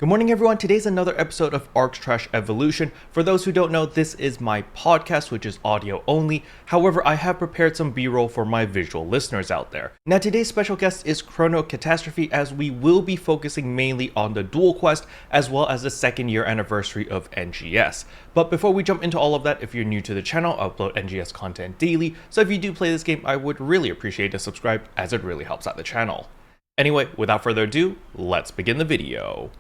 Good morning, everyone. Today's another episode of Arks Trash Evolution. For those who don't know, this is my podcast, which is audio only. However, I have prepared some B-roll for my visual listeners out there. Now, today's special guest is Krono Catastrophe, as we will be focusing mainly on the Duel quest, as well as the second year anniversary of NGS. But before we jump into all of that, if you're new to the channel, I upload NGS content daily. So if you do play this game, I would really appreciate a subscribe, as it really helps out the channel. Anyway, without further ado, let's begin the video.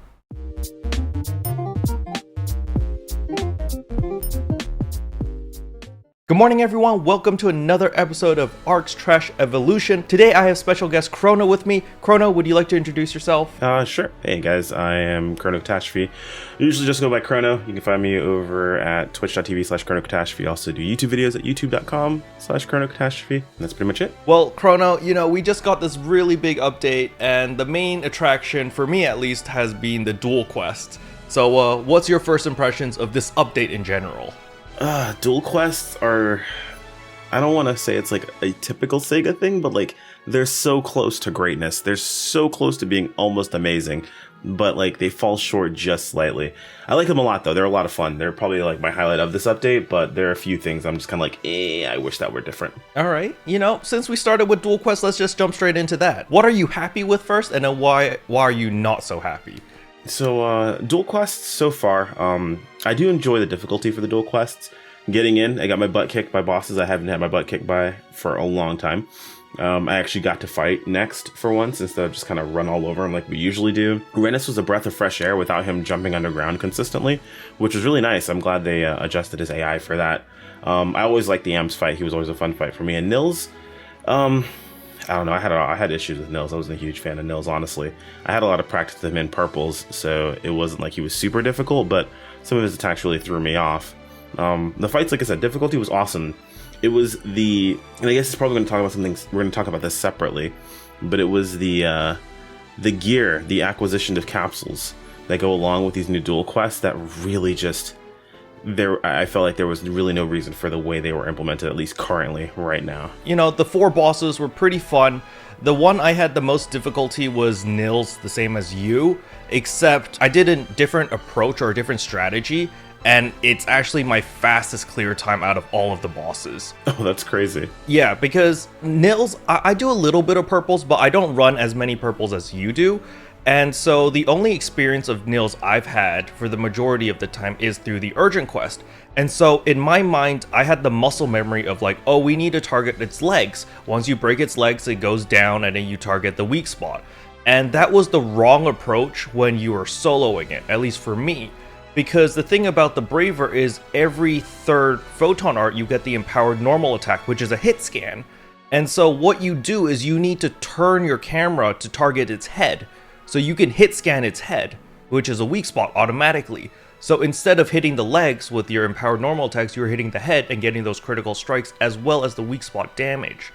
Good morning, everyone. Welcome to another episode of Arks Trash Evolution. Today I have special guest Krono with me. Krono, would you like to introduce yourself? Sure. Hey guys, I am Krono Catastrophe. I usually just go by Krono. You can find me over at twitch.tv/Krono Catastrophe. I also do YouTube videos at youtube.com/Krono Catastrophe. And that's pretty much it. Well, Krono, we just got this really big update, and the main attraction, for me at least, has been the Duel quest. So what's your first impressions of this update in general? Duel quests are, I don't want to say it's like a typical Sega thing, but like they're so close to greatness. They're so close to being almost amazing, but like they fall short just slightly. I like them a lot though. They're a lot of fun. They're probably like my highlight of this update, but there are a few things I'm just kind of like, I wish that were different. All right. Since we started with Duel quest, let's just jump straight into that. What are you happy with first, and then why are you not so happy? So, Duel quests so far, I do enjoy the difficulty for the Duel quests. Getting in, I got my butt kicked by bosses I haven't had my butt kicked by for a long time. I actually got to fight next for once instead of just kind of run all over him like we usually do. Renus was a breath of fresh air without him jumping underground consistently, which was really nice. I'm glad they adjusted his AI for that. I always liked the Amps fight. He was always a fun fight for me. And Nils, I don't know, I had issues with Nils. I wasn't a huge fan of Nils, honestly. I had a lot of practice with him in purples, so it wasn't like he was super difficult, but some of his attacks really threw me off. The fights, like I said, difficulty was awesome. It was and I guess it's probably going to talk about something, we're going to talk about this separately, but it was the gear, the acquisition of capsules that go along with these new Duel quests that really just, I felt like there was really no reason for the way they were implemented, at least currently, right now. The 4 bosses were pretty fun. The one I had the most difficulty was Nils, the same as you, except I did a different approach or a different strategy, and it's actually my fastest clear time out of all of the bosses. Oh, that's crazy. Yeah, because Nils, I do a little bit of purples, but I don't run as many purples as you do. And so the only experience of Nils I've had for the majority of the time is through the urgent quest. And so in my mind, I had the muscle memory of like, oh, we need to target its legs. Once you break its legs, it goes down and then you target the weak spot. And that was the wrong approach when you were soloing it, at least for me. Because the thing about the Braver is every third Photon art, you get the empowered normal attack, which is a hit scan. And so what you do is you need to turn your camera to target its head. So you can hit scan its head, which is a weak spot automatically. So instead of hitting the legs with your empowered normal attacks, you're hitting the head and getting those critical strikes as well as the weak spot damage.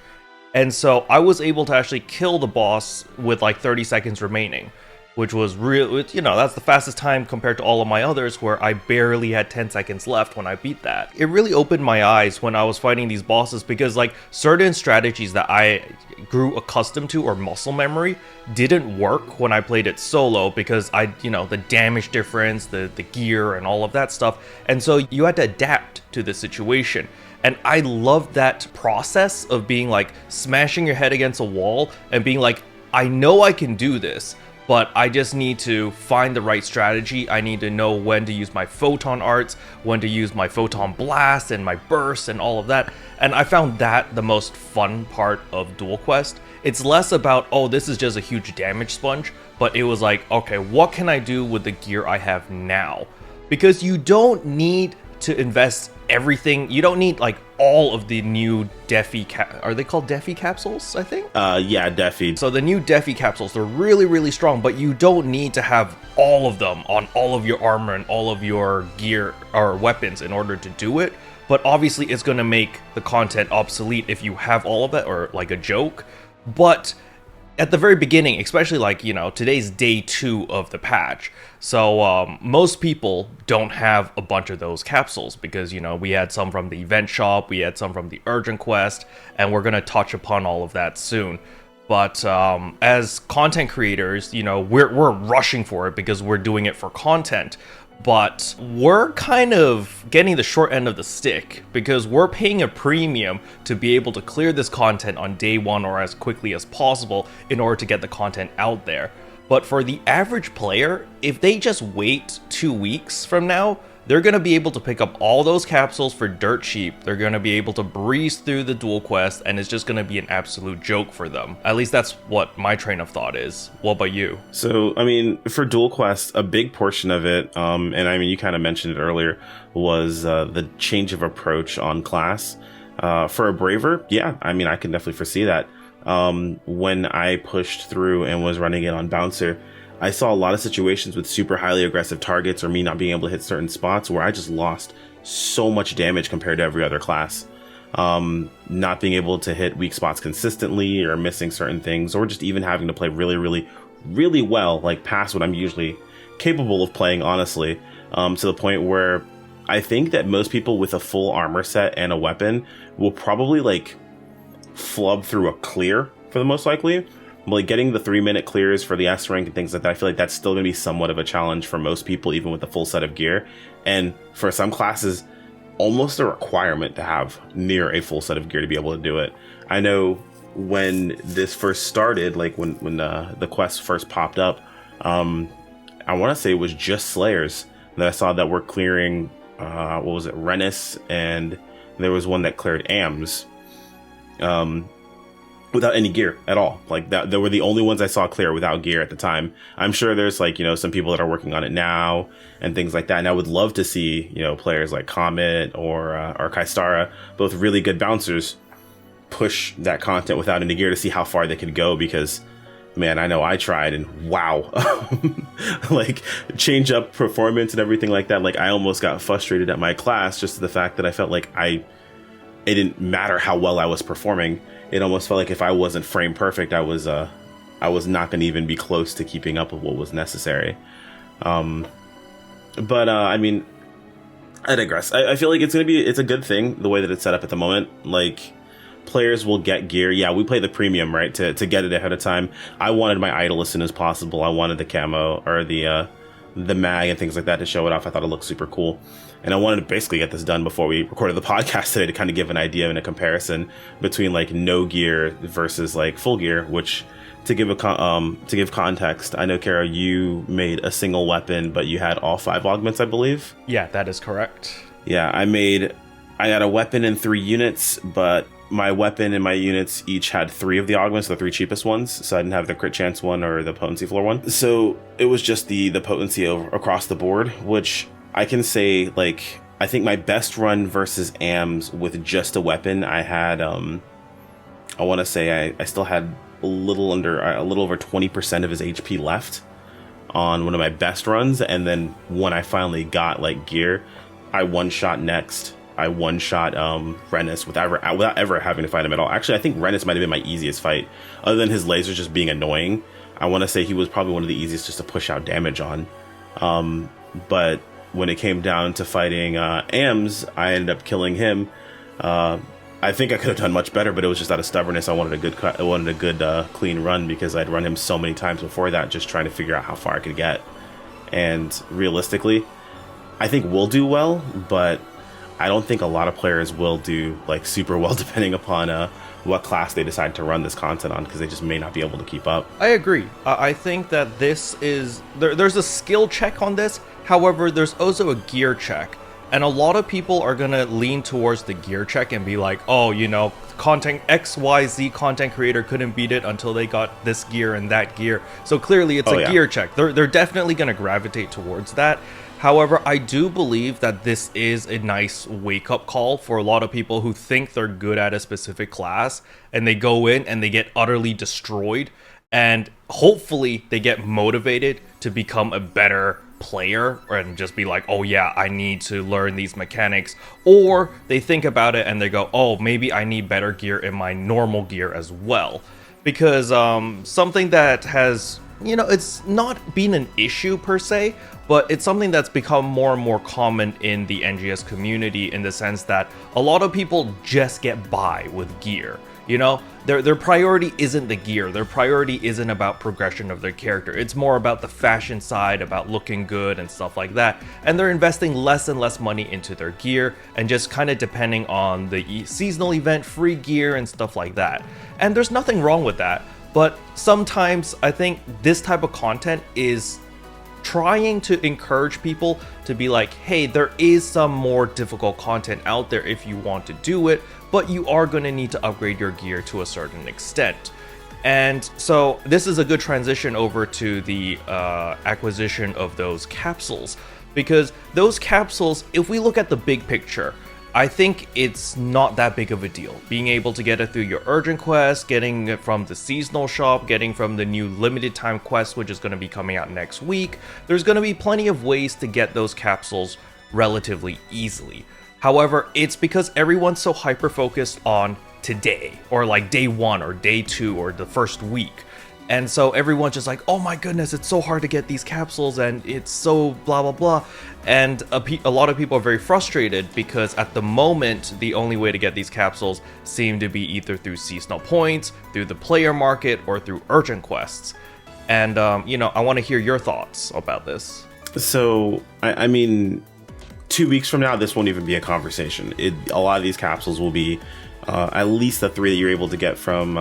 And so I was able to actually kill the boss with like 30 seconds remaining, which was real, that's the fastest time compared to all of my others where I barely had 10 seconds left when I beat that. It really opened my eyes when I was fighting these bosses because like certain strategies that I grew accustomed to or muscle memory didn't work when I played it solo because the damage difference, the gear and all of that stuff. And so you had to adapt to the situation. And I loved that process of being like smashing your head against a wall and being like, I know I can do this, but I just need to find the right strategy. I need to know when to use my photon arts, when to use my photon blast and my burst and all of that. And I found that the most fun part of Duel Quest. It's less about, oh, this is just a huge damage sponge, but it was like, okay, what can I do with the gear I have now? Because you don't need to invest everything. You don't need like all of the new Defi are they called Defi Capsules, I think? Yeah, Defi. So the new Defi Capsules, they're really, really strong, but you don't need to have all of them on all of your armor and all of your gear or weapons in order to do it. But obviously it's going to make the content obsolete if you have all of that, or like a joke. But at the very beginning, especially like, today's day 2 of the patch. So most people don't have a bunch of those capsules because, we had some from the event shop, we had some from the urgent quest, and we're going to touch upon all of that soon. But as content creators, you know, we're rushing for it because we're doing it for content. But we're kind of getting the short end of the stick because we're paying a premium to be able to clear this content on day one or as quickly as possible in order to get the content out there. But for the average player, if they just wait 2 weeks from now, they're going to be able to pick up all those capsules for dirt cheap. They're going to be able to breeze through the dual quest, and it's just going to be an absolute joke for them. At least that's what my train of thought is. What about you? So, I mean, for dual quest, a big portion of it, and I mean, you kind of mentioned it earlier, was the change of approach on class. For a braver, yeah, I mean, I can definitely foresee that. When I pushed through and was running it on Bouncer, I saw a lot of situations with super highly aggressive targets or me not being able to hit certain spots where I just lost so much damage compared to every other class. Not being able to hit weak spots consistently or missing certain things, or just even having to play really, really, really well, like past what I'm usually capable of playing, honestly, to the point where I think that most people with a full armor set and a weapon will probably like flub through a clear for the most likely. Like getting the 3-minute clears for the S rank and things like that, I feel like that's still going to be somewhat of a challenge for most people, even with a full set of gear. And for some classes, almost a requirement to have near a full set of gear to be able to do it. I know when this first started, like when the quest first popped up, I want to say it was just Slayers that I saw that were clearing, what was it, Rennis, and there was one that cleared AMS. Without any gear at all. Like that, they were the only ones I saw clear without gear at the time. I'm sure there's like, you know, some people that are working on it now and things like that. And I would love to see, you know, players like Comet or Kaistara, both really good bouncers, push that content without any gear to see how far they could go. Because, man, I know I tried and wow, like change up performance and everything like that. Like I almost got frustrated at my class just to the fact that I felt like it didn't matter how well I was performing. It almost felt like if I wasn't frame perfect, I was not going to even be close to keeping up with what was necessary. But I mean, I digress. I feel like it's a good thing the way that it's set up at the moment. Like players will get gear. Yeah, we play the premium, right? To get it ahead of time. I wanted my idol as soon as possible. I wanted the camo or the mag and things like that to show it off. I thought it looked super cool. And I wanted to basically get this done before we recorded the podcast today to kind of give an idea and a comparison between like no gear versus like full gear, which to give context, I know, Kara, you made a single weapon, but you had all 5 augments, I believe. Yeah, that is correct. Yeah, I had a weapon and 3 units, but my weapon and my units each had 3 of the augments, the 3 cheapest ones. So I didn't have the crit chance one or the potency floor one. So it was just the potency across the board, which I can say, like, I think my best run versus AMS with just a weapon, I had, I want to say I still had a little over 20% of his HP left on one of my best runs. And then when I finally got like gear, I one-shot Next. I one-shot Rennis without ever having to fight him at all. Actually, I think Rennis might have been my easiest fight. Other than his lasers just being annoying, I want to say he was probably one of the easiest just to push out damage on. But when it came down to fighting AMS, I ended up killing him. I think I could have done much better, but it was just out of stubbornness. I wanted a good clean run because I'd run him so many times before that, just trying to figure out how far I could get. And realistically, I think we'll do well, but I don't think a lot of players will do like super well depending upon what class they decide to run this content on, because they just may not be able to keep up. I agree. I think that this is there's a skill check on this. However, there's also a gear check. And a lot of people are going to lean towards the gear check and be like, oh, you know, content XYZ content creator couldn't beat it until they got this gear and that gear. So clearly it's gear check. They're definitely going to gravitate towards that. However, I do believe that this is a nice wake-up call for a lot of people who think they're good at a specific class and they go in and they get utterly destroyed, and hopefully they get motivated to become a better player and just be like, oh yeah, I need to learn these mechanics. Or they think about it and they go, oh, maybe I need better gear in my normal gear as well. Because something that has, you know, it's not been an issue per se, but it's something that's become more and more common in the NGS community, in the sense that a lot of people just get by with gear. You know, their priority isn't the gear. Their priority isn't about progression of their character. It's more about the fashion side, about looking good and stuff like that. And they're investing less and less money into their gear and just kind of depending on the seasonal event, free gear and stuff like that. And there's nothing wrong with that. But sometimes I think this type of content is trying to encourage people to be like, hey, there is some more difficult content out there if you want to do it, but you are going to need to upgrade your gear to a certain extent. And so this is a good transition over to the acquisition of those capsules, because those capsules, if we look at the big picture, I think it's not that big of a deal. Being able to get it through your urgent quest, getting it from the seasonal shop, getting from the new limited time quest, which is going to be coming out next week. There's going to be plenty of ways to get those capsules relatively easily. However, it's because everyone's so hyper focused on today, or like day 1 or day 2 or the first week. And so everyone's just like, oh my goodness, it's so hard to get these capsules and it's so blah blah blah. And a lot of people are very frustrated because at the moment, the only way to get these capsules seem to be either through seasonal points, through the player market, or through urgent quests. And, I want to hear your thoughts about this. So, I mean, 2 weeks from now, this won't even be a conversation. A lot of these capsules will be at least the 3 that you're able to get from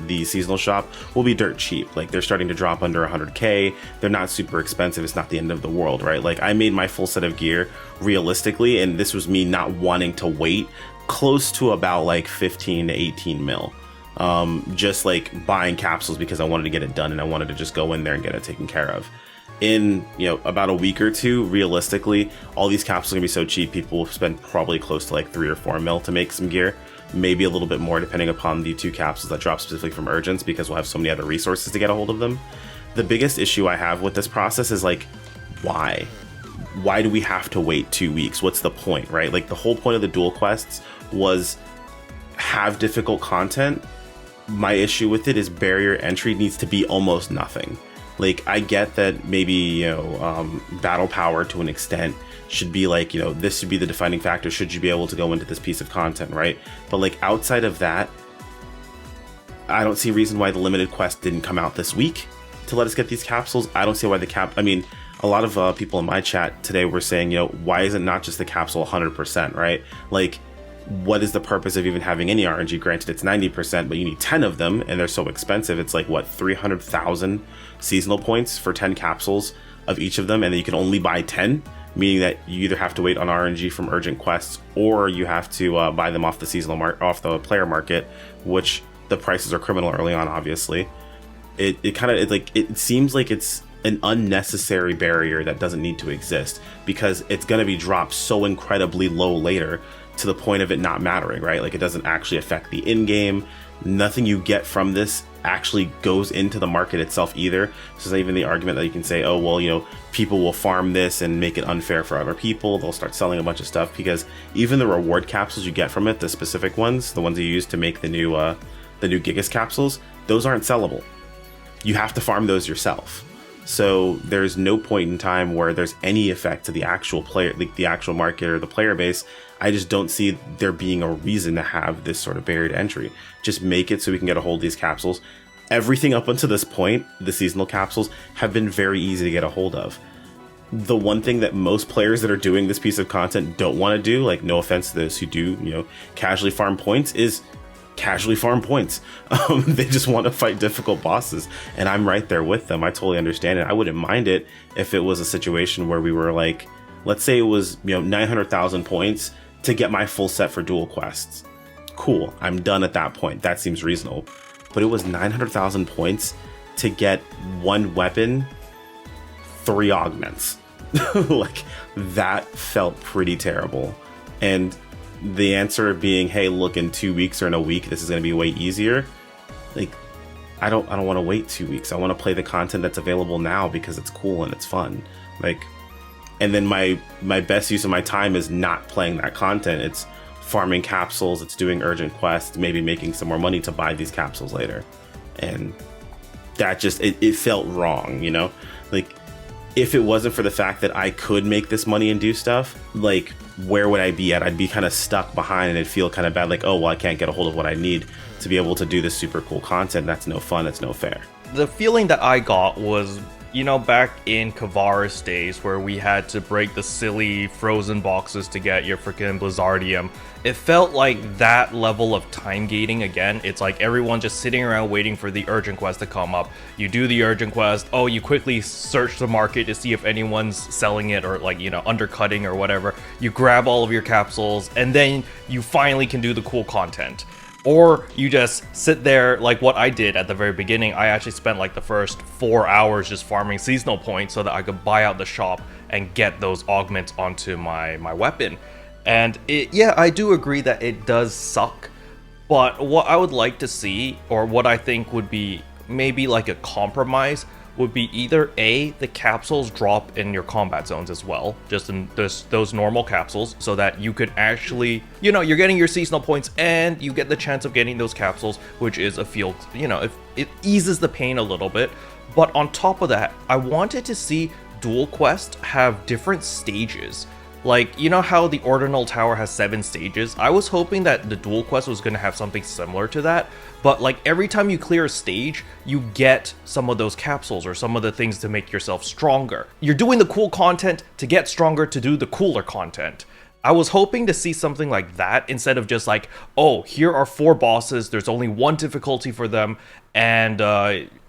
the seasonal shop will be dirt cheap. Like, they're starting to drop under 100k. They're not super expensive. It's not the end of the world, right? Like, I made my full set of gear realistically, and this was me not wanting to wait, close to about like 15 to 18 mil. Just like buying capsules because I wanted to get it done and I wanted to just go in there and get it taken care of. In about a week or two, realistically, all these capsules are gonna be so cheap, people will spend probably close to like 3 or 4 mil to make some gear. Maybe a little bit more depending upon the 2 capsules that drop specifically from urgents, because we'll have so many other resources to get a hold of them. The biggest issue I have with this process is like, why? Why do we have to wait 2 weeks? What's the point, right? Like, the whole point of the duel quests was have difficult content. My issue with it is barrier entry needs to be almost nothing. Like, I get that maybe, battle power to an extent should be like, this should be the defining factor. Should you be able to go into this piece of content, right? But like, outside of that, I don't see a reason why the limited quest didn't come out this week to let us get these capsules. I don't see why I mean, a lot of people in my chat today were saying, why is it not just the capsule 100%, right? Like, what is the purpose of even having any RNG? Granted, it's 90%, but you need 10 of them, and they're so expensive. It's like, what, 300,000 seasonal points for 10 capsules of each of them, and then you can only buy 10, meaning that you either have to wait on RNG from urgent quests, or you have to buy them off the off the player market, which the prices are criminal early on, obviously. It seems like it's an unnecessary barrier that doesn't need to exist, because it's going to be dropped so incredibly low later, to the point of it not mattering, right? Like, it doesn't actually affect the in-game. Nothing you get from this actually goes into the market itself either. So there's even the argument that you can say, oh, well, people will farm this and make it unfair for other people. They'll start selling a bunch of stuff, because even the reward capsules you get from it, the specific ones, the ones you use to make the new Gigas capsules, those aren't sellable. You have to farm those yourself. So there's no point in time where there's any effect to the actual player, like the actual market or the player base. I just don't see there being a reason to have this sort of barrier to entry. Just make it so we can get a hold of these capsules. Everything up until this point, the seasonal capsules, have been very easy to get a hold of. The one thing that most players that are doing this piece of content don't want to do, like, no offense to those who do, casually farm points, is casually farm points. They just want to fight difficult bosses, and I'm right there with them. I totally understand it. I wouldn't mind it if it was a situation where we were like, let's say it was 900,000 points to get my full set for dual quests. Cool, I'm done at that point. That seems reasonable. But it was 900,000 points to get 1 weapon, 3 augments. Like, that felt pretty terrible. And the answer being, hey, look, in 2 weeks or in a week, this is going to be way easier. Like, I don't want to wait 2 weeks. I want to play the content that's available now because it's cool and it's fun. Like, and then my best use of my time is not playing that content. It's farming capsules, it's doing urgent quests, maybe making some more money to buy these capsules later. And that just, it felt wrong, Like, if it wasn't for the fact that I could make this money and do stuff, like, where would I be at? I'd be kind of stuck behind, and it'd feel kind of bad, like, oh, well, I can't get a hold of what I need to be able to do this super cool content. That's no fun. That's no fair. The feeling that I got was, you know, back in Kavaris days where we had to break the silly frozen boxes to get your freaking Blizzardium. It felt like that level of time gating again. It's like everyone just sitting around waiting for the urgent quest to come up. You do the urgent quest. Oh, you quickly search the market to see if anyone's selling it or, like, you know, undercutting or whatever. You grab all of your capsules, and then you finally can do the cool content. Or you just sit there like what I did at the very beginning. I actually spent like the first 4 hours just farming seasonal points so that I could buy out the shop and get those augments onto my weapon. And yeah, I do agree that it does suck. But what I would like to see, or what I think would be maybe like a compromise, would be either A, the capsules drop in your combat zones as well, just in those normal capsules, so that you could actually, you know, you're getting your seasonal points and you get the chance of getting those capsules, which is a field, you know, it eases the pain a little bit. But on top of that, I wanted to see Duel Quest have different stages. Like, you know how the Ordinal Tower has 7 stages? I was hoping that the Duel Quest was going to have something similar to that, but like every time you clear a stage, you get some of those capsules or some of the things to make yourself stronger. You're doing the cool content to get stronger to do the cooler content. I was hoping to see something like that instead of just like, oh, here are 4 bosses, there's only 1 difficulty for them, and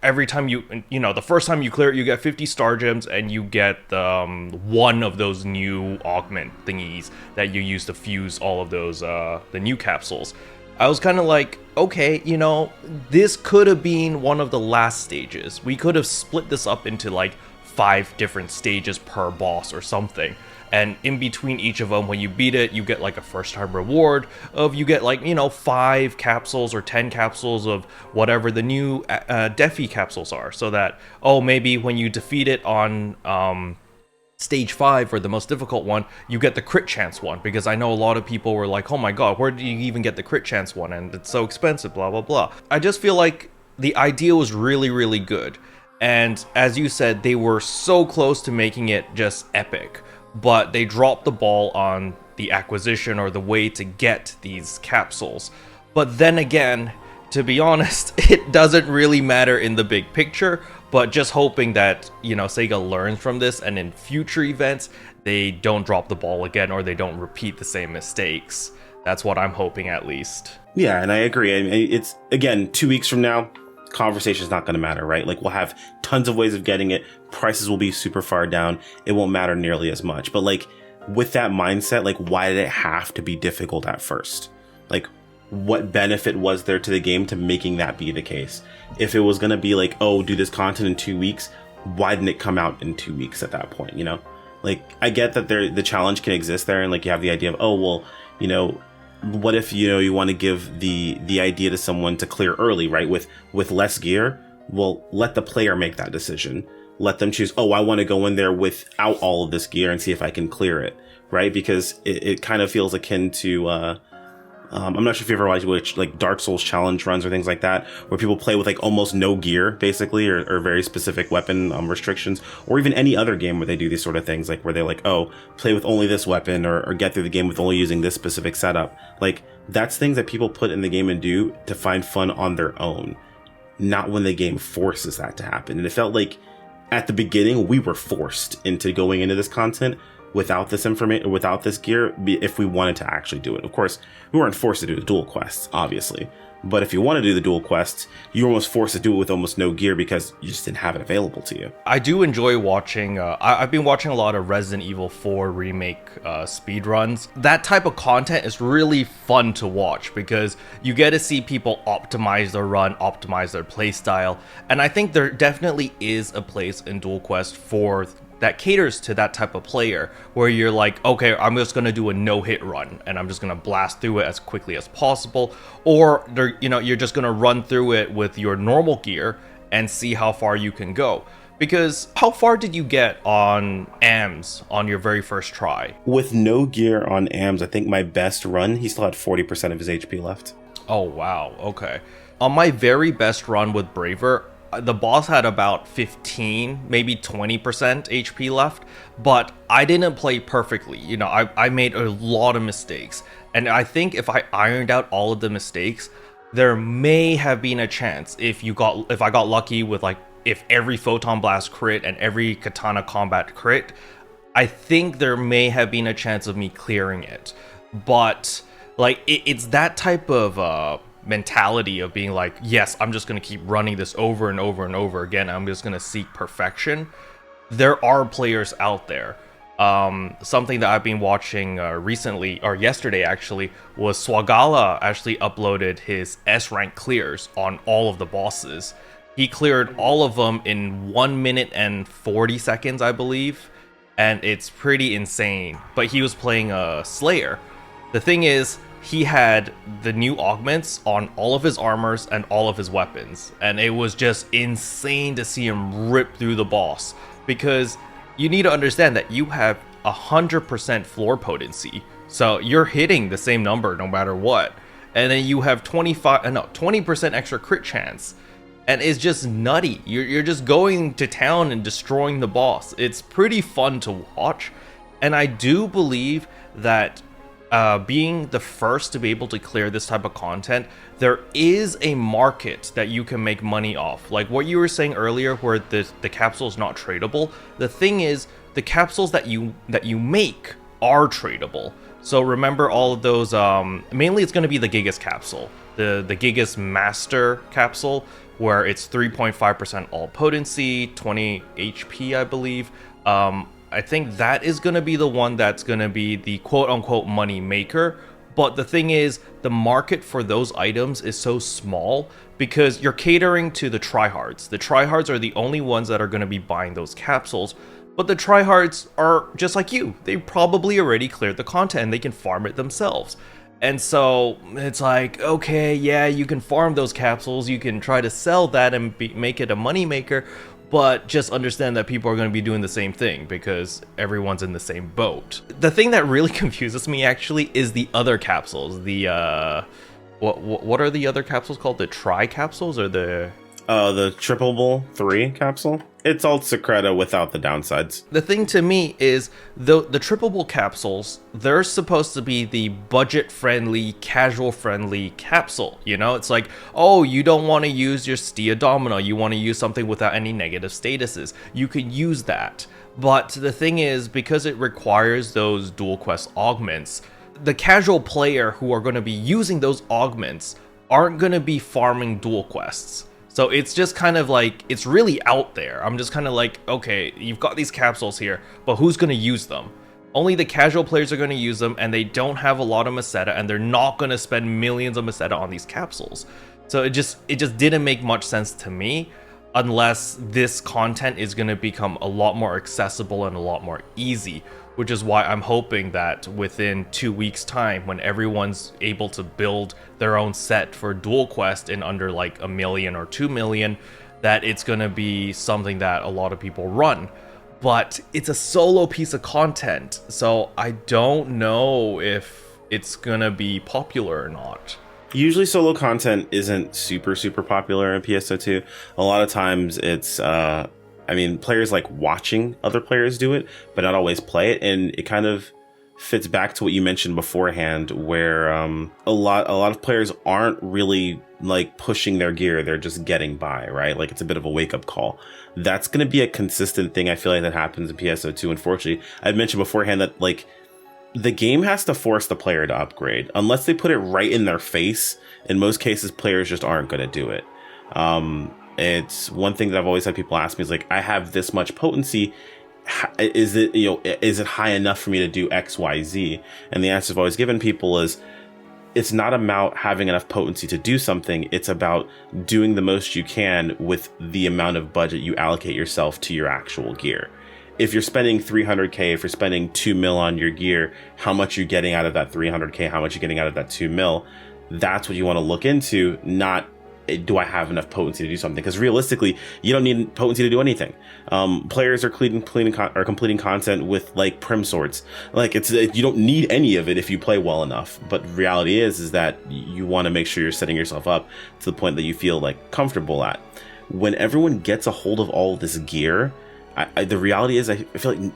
every time you know, the first time you clear it, you get 50 star gems, and you get one of those new augment thingies that you use to fuse all of those, the new capsules. I was kind of like, okay, you know, this could have been one of the last stages. We could have split this up into like 5 different stages per boss or something. And in between each of them, when you beat it, you get like a first time reward of, you get like, you know, 5 capsules or 10 capsules of whatever the new Defi Capsules are. So that, oh, maybe when you defeat it on stage 5 or the most difficult one, you get the crit chance one. Because I know a lot of people were like, oh my god, where do you even get the crit chance one? And it's so expensive, blah, blah, blah. I just feel like the idea was really, really good. And as you said, they were so close to making it just epic. But they dropped the ball on the acquisition or the way to get these capsules. But then again, to be honest, it doesn't really matter in the big picture, but just hoping that, you know, Sega learns from this and in future events, they don't drop the ball again or they don't repeat the same mistakes. That's what I'm hoping, at least. Yeah, and I agree. I mean, it's, again, 2 weeks from now, conversation's not going to matter, right? Like, we'll have tons of ways of getting it. Prices will be super far down. It won't matter nearly as much. But like, with that mindset, like, why did it have to be difficult at first? Like, what benefit was there to the game to making that be the case? If it was going to be like, oh, do this content in 2 weeks, why didn't it come out in 2 weeks at that point? You know, like, I get that the challenge can exist there, and like, you have the idea of, oh, well, you know, what if, you know, you want to give the idea to someone to clear early, right? With less gear, well, let the player make that decision. Let them choose, oh, I want to go in there without all of this gear and see if I can clear it, right? Because it kind of feels akin to, I'm not sure if you ever watched like Dark Souls challenge runs or things like that, where people play with like almost no gear, basically, or very specific weapon restrictions, or even any other game where they do these sort of things, like where they're like, oh, play with only this weapon, or get through the game with only using this specific setup. Like, that's things that people put in the game and do to find fun on their own, not when the game forces that to happen. And it felt like at the beginning, we were forced into going into this content without this information, without this gear, if we wanted to actually do it. Of course, we weren't forced to do the dual quests, obviously. But if you want to do the dual quests, you're almost forced to do it with almost no gear because you just didn't have it available to you. I do enjoy watching, I've been watching a lot of Resident Evil 4 remake speedruns. That type of content is really fun to watch because you get to see people optimize their run, optimize their playstyle. And I think there definitely is a place in Dual Quest for that caters to that type of player, where you're like, okay, I'm just gonna do a no-hit run and I'm just gonna blast through it as quickly as possible, or you're just gonna run through it with your normal gear and see how far you can go. Because how far did you get on AMS on your very first try? With no gear on AMS, I think my best run, he still had 40% of his HP left. Oh wow, okay. On my very best run with Braver, the boss had about 15, maybe 20% HP left, but I didn't play perfectly. You know, I made a lot of mistakes. And I think if I ironed out all of the mistakes, there may have been a chance if I got lucky with like if every Photon Blast crit and every Katana Combat crit, I think there may have been a chance of me clearing it. But like it's that type of mentality of being like, yes, I'm just gonna keep running this over and over and over again. I'm just gonna seek perfection. There are players out there. Something that I've been watching recently, or yesterday actually, was Swagala actually uploaded his S rank clears on all of the bosses. He cleared all of them in 1 minute and 40 seconds, I believe, and it's pretty insane. But he was playing a Slayer. The thing is, he had the new augments on all of his armors and all of his weapons, and it was just insane to see him rip through the boss, because you need to understand that you have 100% floor potency, so you're hitting the same number no matter what, and then you have 20% extra crit chance, and it's just nutty. You're just going to town and destroying the boss. It's pretty fun to watch, and I do believe that being the first to be able to clear this type of content, there is a market that you can make money off. Like what you were saying earlier, where the capsule is not tradable. The thing is, the capsules that you make are tradable. So remember all of those. Mainly, it's going to be the Gigas capsule, the Gigas Master capsule, where it's 3.5% all potency, 20 HP, I believe. I think that is going to be the one that's going to be the quote-unquote money maker. But the thing is, the market for those items is so small because you're catering to the tryhards. The tryhards are the only ones that are going to be buying those capsules. But the tryhards are just like you. They probably already cleared the content and they can farm it themselves. And so it's like, okay, yeah, you can farm those capsules. You can try to sell that and make it a money maker. But just understand that people are going to be doing the same thing because everyone's in the same boat. The thing that really confuses me actually is the other capsules. The what are the other capsules called? The tri capsules or the triple 3 capsule? It's all Secreta without the downsides. The thing to me is the triple capsules, they're supposed to be the budget-friendly, casual-friendly capsule. You know, it's like, oh, you don't want to use your Stia Domino, you want to use something without any negative statuses. You can use that. But the thing is, because it requires those dual quest augments, the casual player who are going to be using those augments aren't going to be farming dual quests. So it's just kind of like, it's really out there. I'm just kind of like, okay, you've got these capsules here, but who's going to use them? Only the casual players are going to use them, and they don't have a lot of Meseta, and they're not going to spend millions of Meseta on these capsules. So it just didn't make much sense to me, unless this content is going to become a lot more accessible and a lot more easy, which is why I'm hoping that within 2 weeks time, when everyone's able to build their own set for Dual Quest in under like 1 million or 2 million, that it's going to be something that a lot of people run. But it's a solo piece of content, so I don't know if it's going to be popular or not. Usually solo content isn't super popular in PSO2. A lot of times it's players like watching other players do it, but not always play it, and it kind of fits back to what you mentioned beforehand, where a lot of players aren't really like pushing their gear; they're just getting by, right? Like it's a bit of a wake up call. That's going to be a consistent thing. I feel like that happens in PSO2. Unfortunately, I've mentioned beforehand that like the game has to force the player to upgrade, unless they put it right in their face. In most cases, players just aren't going to do it. It's one thing that I've always had people ask me is like, I have this much potency. Is it high enough for me to do X, Y, Z? And the answer I've always given people is, it's not about having enough potency to do something. It's about doing the most you can with the amount of budget you allocate yourself to your actual gear. If you're spending 300k, if you're spending 2 mil on your gear, how much you're getting out of that 300k, how much you're getting out of that 2 mil, that's what you want to look into, not do I have enough potency to do something? Because realistically, you don't need potency to do anything. Players are completing content with like prim swords. Like you don't need any of it if you play well enough. But reality is that you want to make sure you're setting yourself up to the point that you feel like comfortable at. when everyone gets a hold of all of this gear, the reality is I feel like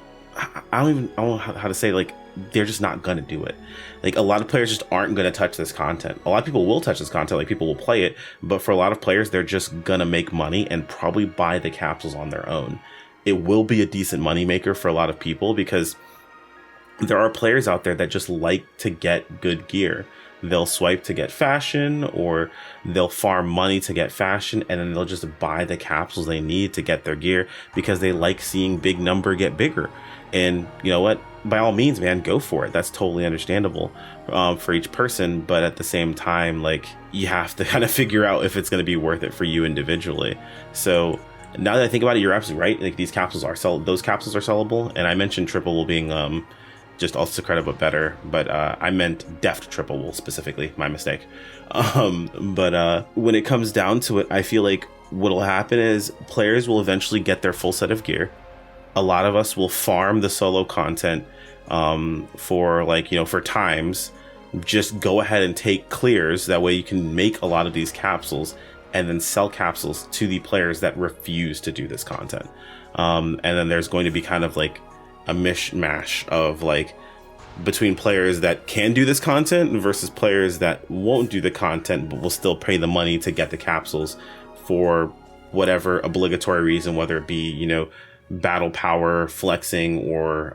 I don't know how to say, like, they're just not gonna do it. Like, a lot of players just aren't gonna touch this content. A lot of people will touch this content, like people will play it, but for a lot of players, they're just gonna make money and probably buy the capsules on their own. It will be a decent moneymaker for a lot of people because there are players out there that just like to get good gear. They'll swipe to get fashion, or they'll farm money to get fashion, and then they'll just buy the capsules they need to get their gear because they like seeing big number get bigger. And you know what? By all means, man, go for it. That's totally understandable for each person. But at the same time, like, you have to kind of figure out if it's going to be worth it for you individually. So now that I think about it, you're absolutely right. Like, these capsules are those capsules are sellable. And I mentioned triple being just also credit but better, but I meant deft triple specifically. My mistake. But when it comes down to it, I feel like what'll happen is players will eventually get their full set of gear. A lot of us will farm the solo content for, like, you know, for times. Just go ahead and take clears. That way you can make a lot of these capsules and then sell capsules to the players that refuse to do this content. And then there's going to be kind of like a mishmash of, like, between players that can do this content versus players that won't do the content but will still pay the money to get the capsules for whatever obligatory reason, whether it be, you know, battle power flexing or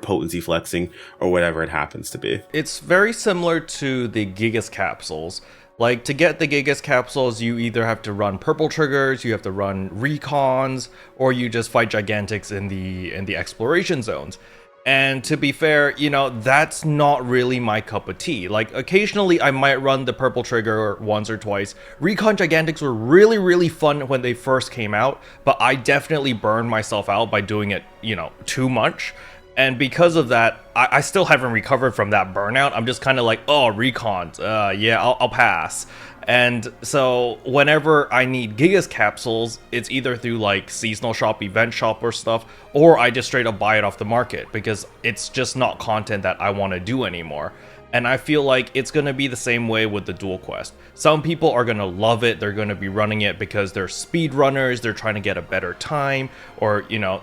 potency flexing or whatever it happens to be. It's very similar to the Gigas capsules. Like, to get the Gigas capsules, you either have to run purple triggers, you have to run recons, or you just fight gigantics in the exploration zones. And to be fair, you know, that's not really my cup of tea. Like, occasionally I might run the purple trigger once or twice. Recon gigantics were really, really fun when they first came out, but I definitely burned myself out by doing it, you know, too much. And because of that, I still haven't recovered from that burnout. I'm just kind of like, oh, recons, yeah, I'll pass. And so whenever I need Gigas capsules, it's either through like seasonal shop, event shop or stuff, or I just straight up buy it off the market because it's just not content that I want to do anymore. And I feel like it's going to be the same way with the Duel Quest. Some people are going to love it. They're going to be running it because they're speed runners. They're trying to get a better time, or, you know,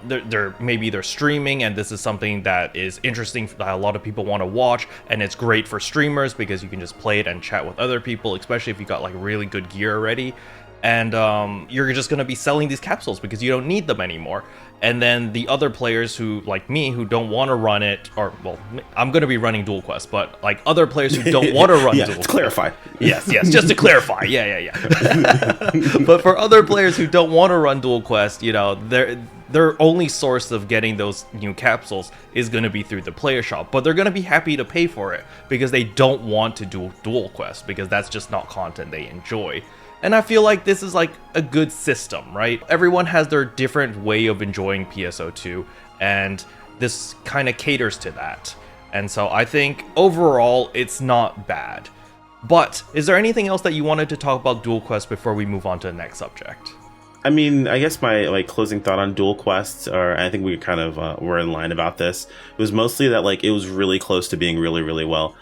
maybe they're streaming and this is something that is interesting that a lot of people want to watch. And it's great for streamers because you can just play it and chat with other people, especially if you got like really good gear already. And you're just going to be selling these capsules because you don't need them anymore. And then the other players who, like me, who don't want to run it, or, well, I'm going to be running Duel Quest, but like other players who don't want to run Duel Quest. To clarify. Yes, just to clarify. Yeah. But for other players who don't want to run Duel Quest, you know, their only source of getting those new capsules is going to be through the player shop. But they're going to be happy to pay for it because they don't want to do Duel Quest because that's just not content they enjoy. And I feel like this is like a good system, right? Everyone has their different way of enjoying PSO2, and this kind of caters to that. And so I think overall it's not bad. But is there anything else that you wanted to talk about Duel Quest before we move on to the next subject? I mean, I guess my like closing thought on Duel Quest, or I think we kind of were in line about this, was mostly that like it was really close to being really well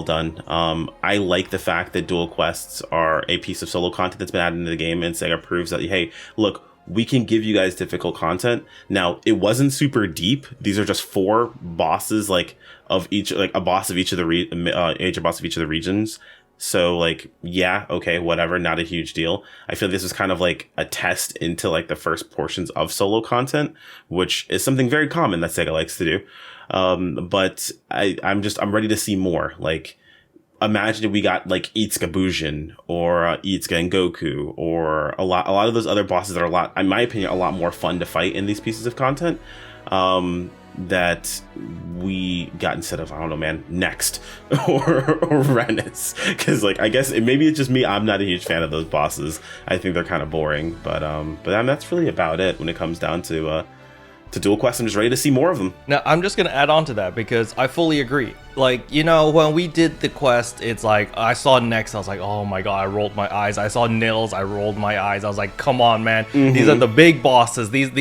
done. I like the fact that Duel Quests are a piece of solo content that's been added into the game, and Sega proves that, hey, look, we can give you guys difficult content. Now, it wasn't super deep. These are just 4 bosses, like of each, like a boss of each of the major boss of each of the regions. So like, yeah, okay, whatever, not a huge deal. I feel this was kind of like a test into like the first portions of solo content, which is something very common that Sega likes to do. But I'm ready to see more. Like, imagine if we got like Itsuka Bujin or Itsuka and Goku, or a lot of those other bosses that are in my opinion, a lot more fun to fight in these pieces of content. That we got instead of, I don't know, man, Next or Rennis, because like I guess maybe it's just me. I'm not a huge fan of those bosses. I think they're kind of boring. But that's really about it when it comes down to Duel Quest. I'm just ready to see more of them. Now, I'm just going to add on to that because I fully agree. Like, you know, when we did the quest, it's like, I saw Next, I was like, oh my god, I rolled my eyes. I saw Nils, I rolled my eyes. I was like, come on, man. Mm-hmm. These are the big bosses. These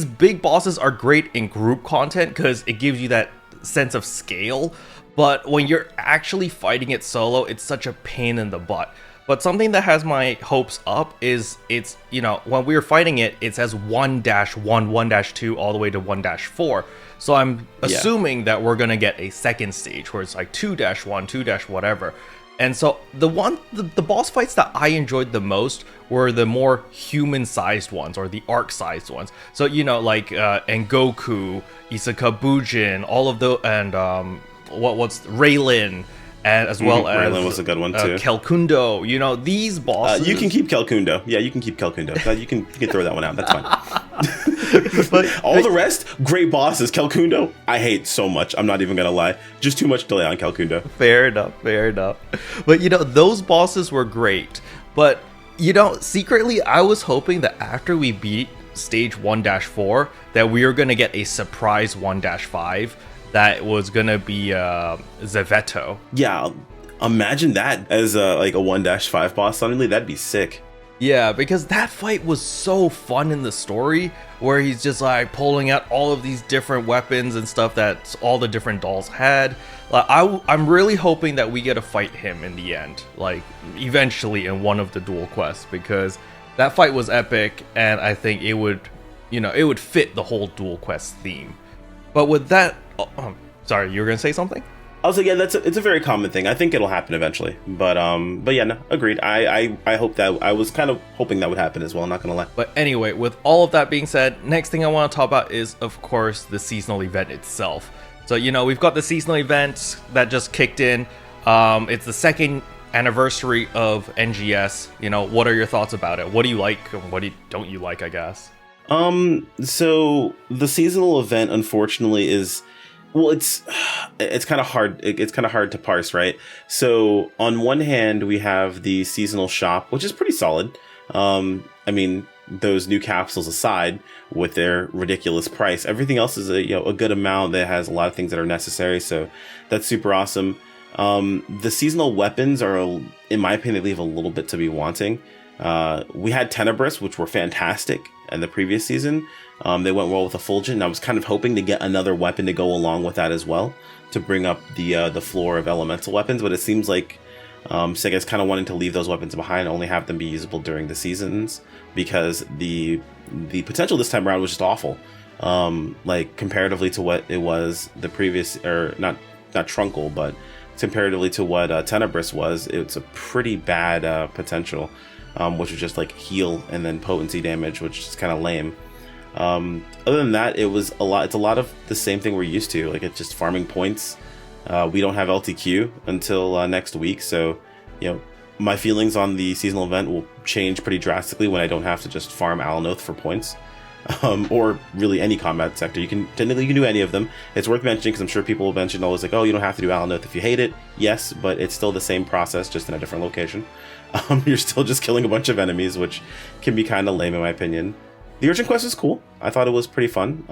big bosses are great in group content because it gives you that sense of scale. But when you're actually fighting it solo, it's such a pain in the butt. But something that has my hopes up is it's, when we were fighting it, it says 1-1, 1-2, all the way to 1-4. So I'm assuming that we're going to get a second stage where it's like 2-1, 2-whatever. And so the boss fights that I enjoyed the most were the more human-sized ones, or the Ark-sized ones. So, like Engoku, Isaka Bujin, all of the, and what's Raylin, and as well as Raylin was a good one too. Kelkundo, these bosses. You can keep Kelkundo. Yeah, you can keep Kelkundo. You can throw that one out. That's fine. All the rest, great bosses. Kelkundo, I hate so much. I'm not even gonna lie. Just too much delay on Kelkundo. Fair enough. But those bosses were great. But secretly, I was hoping that after we beat stage 1-4, that we were gonna get a surprise 1-5. That was gonna be Zevetto. Yeah, imagine that as a 1-5 boss suddenly. That'd be sick. Yeah, because that fight was so fun in the story, where he's just like pulling out all of these different weapons and stuff that all the different dolls had. I'm really hoping that we get to fight him in the end, like eventually in one of the dual quests, because that fight was epic, and I think it would fit the whole dual quest theme. But with that, sorry, you were gonna say something? I was like, yeah, it's a very common thing. I think it'll happen eventually. But yeah, no, agreed. I hope that, I was kind of hoping that would happen as well, not gonna lie. But anyway, with all of that being said, next thing I want to talk about is, of course, the seasonal event itself. So, we've got the seasonal event that just kicked in. It's the second anniversary of NGS. What are your thoughts about it? What do you like and what don't you like, I guess? So the seasonal event, unfortunately, is, well, it's kind of hard. It's kind of hard to parse, right? So on one hand, we have the seasonal shop, which is pretty solid. I mean, those new capsules aside, with their ridiculous price, everything else is a good amount that has a lot of things that are necessary. So that's super awesome. The seasonal weapons are, in my opinion, they leave a little bit to be wanting. We had Tenebris, which were fantastic in the previous season. They went well with Effulgent, and I was kind of hoping to get another weapon to go along with that as well, to bring up the floor of elemental weapons. But it seems like Sega's kind of wanting to leave those weapons behind, only have them be usable during the seasons, because the potential this time around was just awful. Like comparatively to what it was the previous, or not Trunkle, but comparatively to what Tenebris was, it's a pretty bad potential. Which was just like heal and then potency damage, which is kind of lame. Other than that, it's a lot of the same thing we're used to. Like, it's just farming points. We don't have LTQ until next week, so my feelings on the seasonal event will change pretty drastically when I don't have to just farm Alanoth for points. Or really any combat sector. You can do any of them. It's worth mentioning because I'm sure people will mention always like, oh, you don't have to do Alanoth if you hate it. Yes, but it's still the same process, just in a different location. You're still just killing a bunch of enemies, which can be kind of lame in my opinion. The Urgent Quest was cool. I thought it was pretty fun.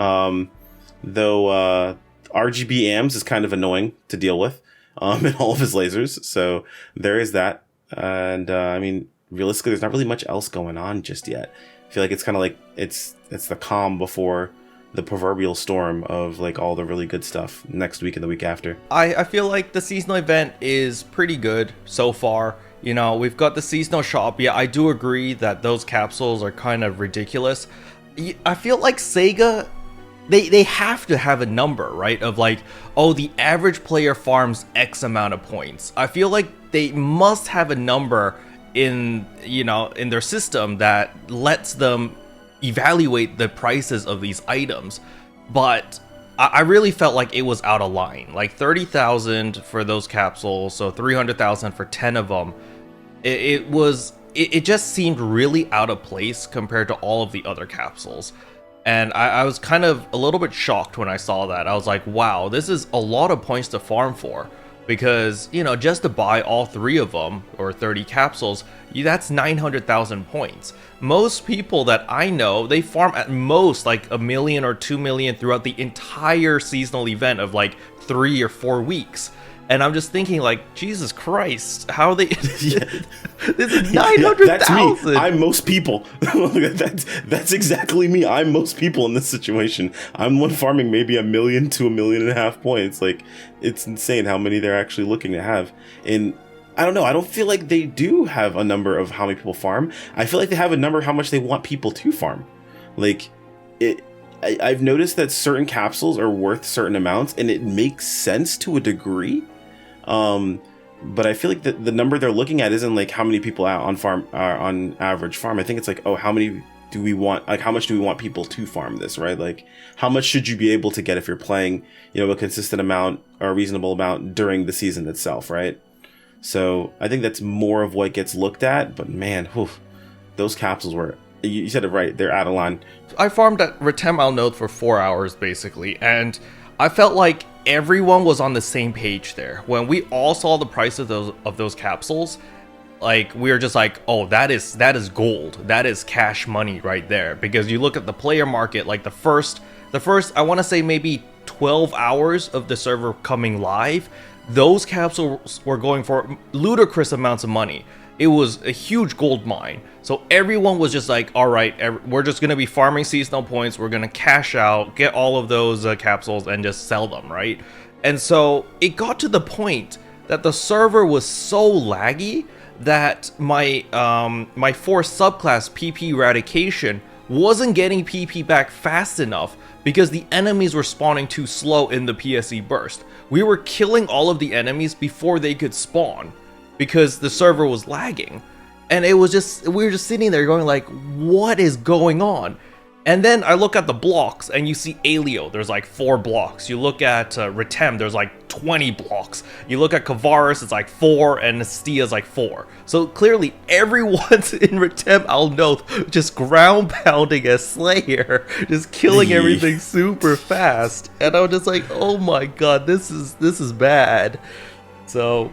Though RGB AMs is kind of annoying to deal with in all of his lasers. So there is that. And I mean, realistically, there's not really much else going on just yet. I feel like it's kind of like it's the calm before the proverbial storm of like all the really good stuff next week and the week after. I feel like the seasonal event is pretty good so far. We've got the seasonal shop. Yeah, I do agree that those capsules are kind of ridiculous. I feel like Sega, they have to have a number, right? Of like, oh, the average player farms X amount of points. I feel like they must have a number in their system that lets them evaluate the prices of these items. But I really felt like it was out of line. Like 30,000 for those capsules, so 300,000 for 10 of them. It just seemed really out of place compared to all of the other capsules. And I was kind of a little bit shocked when I saw that. I was like, wow, this is a lot of points to farm for. Because, just to buy all 3 of them, or 30 capsules, that's 900,000 points. Most people that I know, they farm at most like 1 million or 2 million throughout the entire seasonal event of like 3 or 4 weeks. And I'm just thinking, like, Jesus Christ, how are they? This is 900,000. That's me. I'm most people. that's exactly me. I'm most people in this situation. I'm one farming maybe 1 million to 1.5 million points. Like, it's insane how many they're actually looking to have. And I don't know. I don't feel like they do have a number of how many people farm. I feel like they have a number of how much they want people to farm. Like, I've noticed that certain capsules are worth certain amounts, and it makes sense to a degree. But I feel like the number they're looking at isn't like how many people out on farm on average farm. I think it's like, oh, how many do we want? Like, how much do we want people to farm this, right? Like, how much should you be able to get if you're playing, a consistent amount or a reasonable amount during the season itself, right? So I think that's more of what gets looked at. But man, those capsules were, you said it right, they're out of line. I farmed at Retem Al Noth for 4 hours basically, and I felt like everyone was on the same page there. When we all saw the price of those capsules, like, we were just like, oh, that is gold. That is cash money right there. Because you look at the player market, like the first I want to say maybe 12 hours of the server coming live, those capsules were going for ludicrous amounts of money. It was a huge gold mine. So everyone was just like, all right, we're just going to be farming seasonal points. We're going to cash out, get all of those capsules and just sell them, right? And so it got to the point that the server was so laggy that my force subclass PP Eradication wasn't getting PP back fast enough because the enemies were spawning too slow in the PSE burst. We were killing all of the enemies before they could spawn because the server was lagging. And we were just sitting there going like, what is going on? And then I look at the blocks and you see Alio, there's like 4 blocks. You look at Retem, there's like 20 blocks. You look at Kavaris, it's like 4, and Stia's like 4. So clearly everyone's in Retem Al Noth just ground pounding as Slayer, just killing everything super fast. And I was just like, oh my god, this is bad. So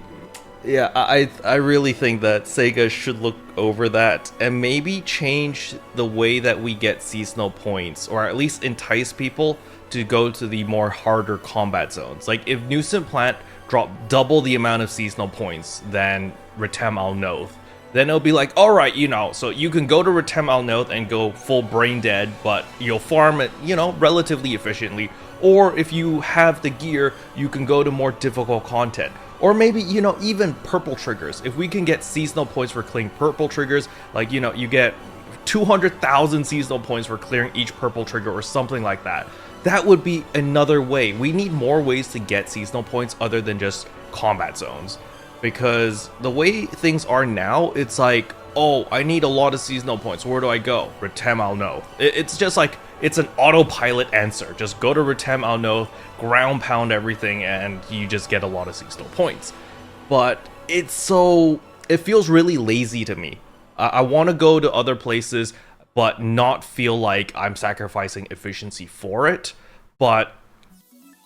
yeah, I really think that Sega should look over that and maybe change the way that we get seasonal points, or at least entice people to go to the more harder combat zones. Like, if Nuisance Plant dropped double the amount of seasonal points than Retem Al Noth, then it'll be like, alright, so you can go to Retem Al Noth and go full brain dead, but you'll farm it, relatively efficiently. Or if you have the gear, you can go to more difficult content. Or maybe, even purple triggers. If we can get seasonal points for clearing purple triggers, like, you get 200,000 seasonal points for clearing each purple trigger or something like that. That would be another way. We need more ways to get seasonal points other than just combat zones. Because the way things are now, it's like, oh, I need a lot of seasonal points. Where do I go? Retem Al Noth. It's just like, it's an autopilot answer. Just go to Retem Al Noth, ground pound everything, and you just get a lot of seasonal points. But it feels really lazy to me. I want to go to other places, but not feel like I'm sacrificing efficiency for it. But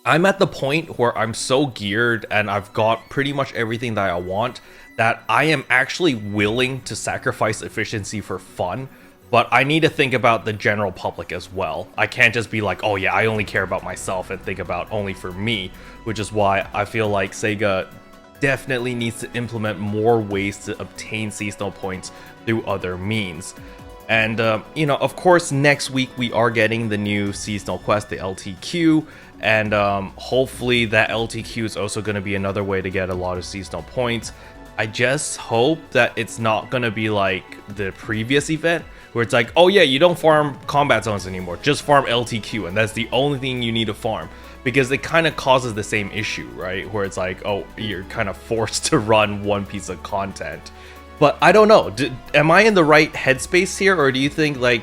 I'm at the point where I'm so geared and I've got pretty much everything that I want that I am actually willing to sacrifice efficiency for fun. But I need to think about the general public as well. I can't just be like, oh yeah, I only care about myself and think about only for me, which is why I feel like Sega definitely needs to implement more ways to obtain seasonal points through other means. And, of course, next week we are getting the new seasonal quest, the LTQ, and hopefully that LTQ is also going to be another way to get a lot of seasonal points. I just hope that it's not going to be like the previous event, where it's like, oh yeah, you don't farm combat zones anymore, just farm LTQ, and that's the only thing you need to farm. Because it kind of causes the same issue, right? Where it's like, oh, you're kind of forced to run one piece of content. But I don't know, am I in the right headspace here, or do you think, like,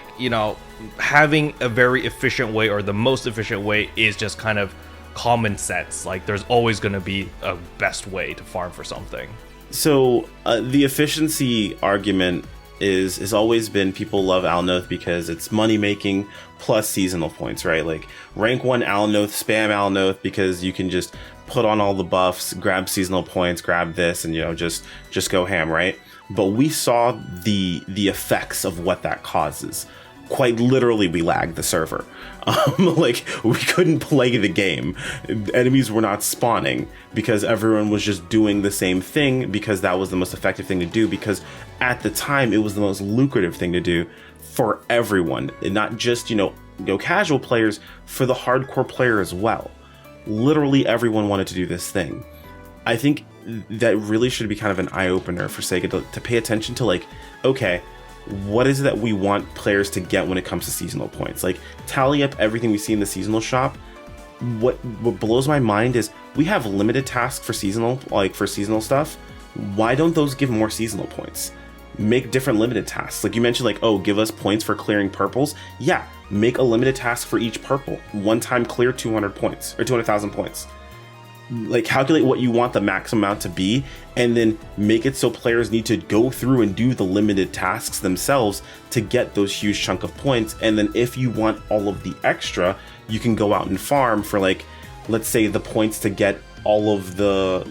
having a very efficient way, or the most efficient way, is just kind of common sense? Like, there's always going to be a best way to farm for something. So the efficiency argument is always been, people love Al Noth because it's money making plus seasonal points, right? Like, rank 1 Al Noth, spam Al Noth, because you can just put on all the buffs, grab seasonal points, grab this, and just go ham, right? But we saw the effects of what that causes. Quite literally, we lagged the server. Like, we couldn't play the game. Enemies were not spawning because everyone was just doing the same thing, because that was the most effective thing to do, because at the time it was the most lucrative thing to do for everyone, and not just, casual players, for the hardcore player as well. Literally everyone wanted to do this thing. I think that really should be kind of an eye-opener for Sega to pay attention to, like, okay, what is it that we want players to get when it comes to seasonal points? Like, tally up everything we see in the seasonal shop. What blows my mind is we have limited tasks for seasonal, like for seasonal stuff. Why don't those give more seasonal points? Make different limited tasks. Like you mentioned, like, oh, give us points for clearing purples. Yeah, make a limited task for each purple. One time clear 200 points or 200,000 points. Like, calculate what you want the max amount to be, and then make it so players need to go through and do the limited tasks themselves to get those huge chunk of points. And then if you want all of the extra, you can go out and farm for, like, let's say the points to get all of the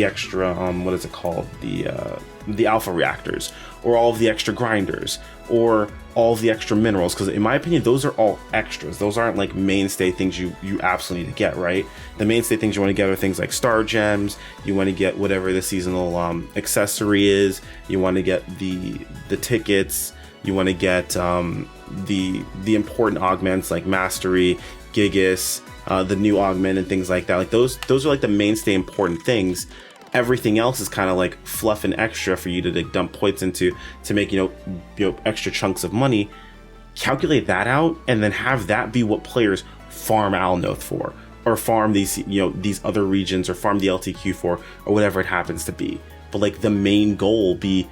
extra what is it called, the alpha reactors, or all of the extra grinders, or all of the extra minerals, because in my opinion those are all extras. Those aren't like mainstay things you absolutely need to get, right? The mainstay things you want to get are things like star gems. You want to get whatever the seasonal accessory is. You want to get the tickets. You want to get the important augments like mastery, gigas, the new augment, and things like that. Like those are like the mainstay important things. Everything else is kind of like fluff and extra for you to like dump points into to make, you know, extra chunks of money. Calculate that out and then have that be what players farm Alnoth for, or farm these, you know, these other regions, or farm the LTQ for, or whatever it happens to be. But like the main goal be,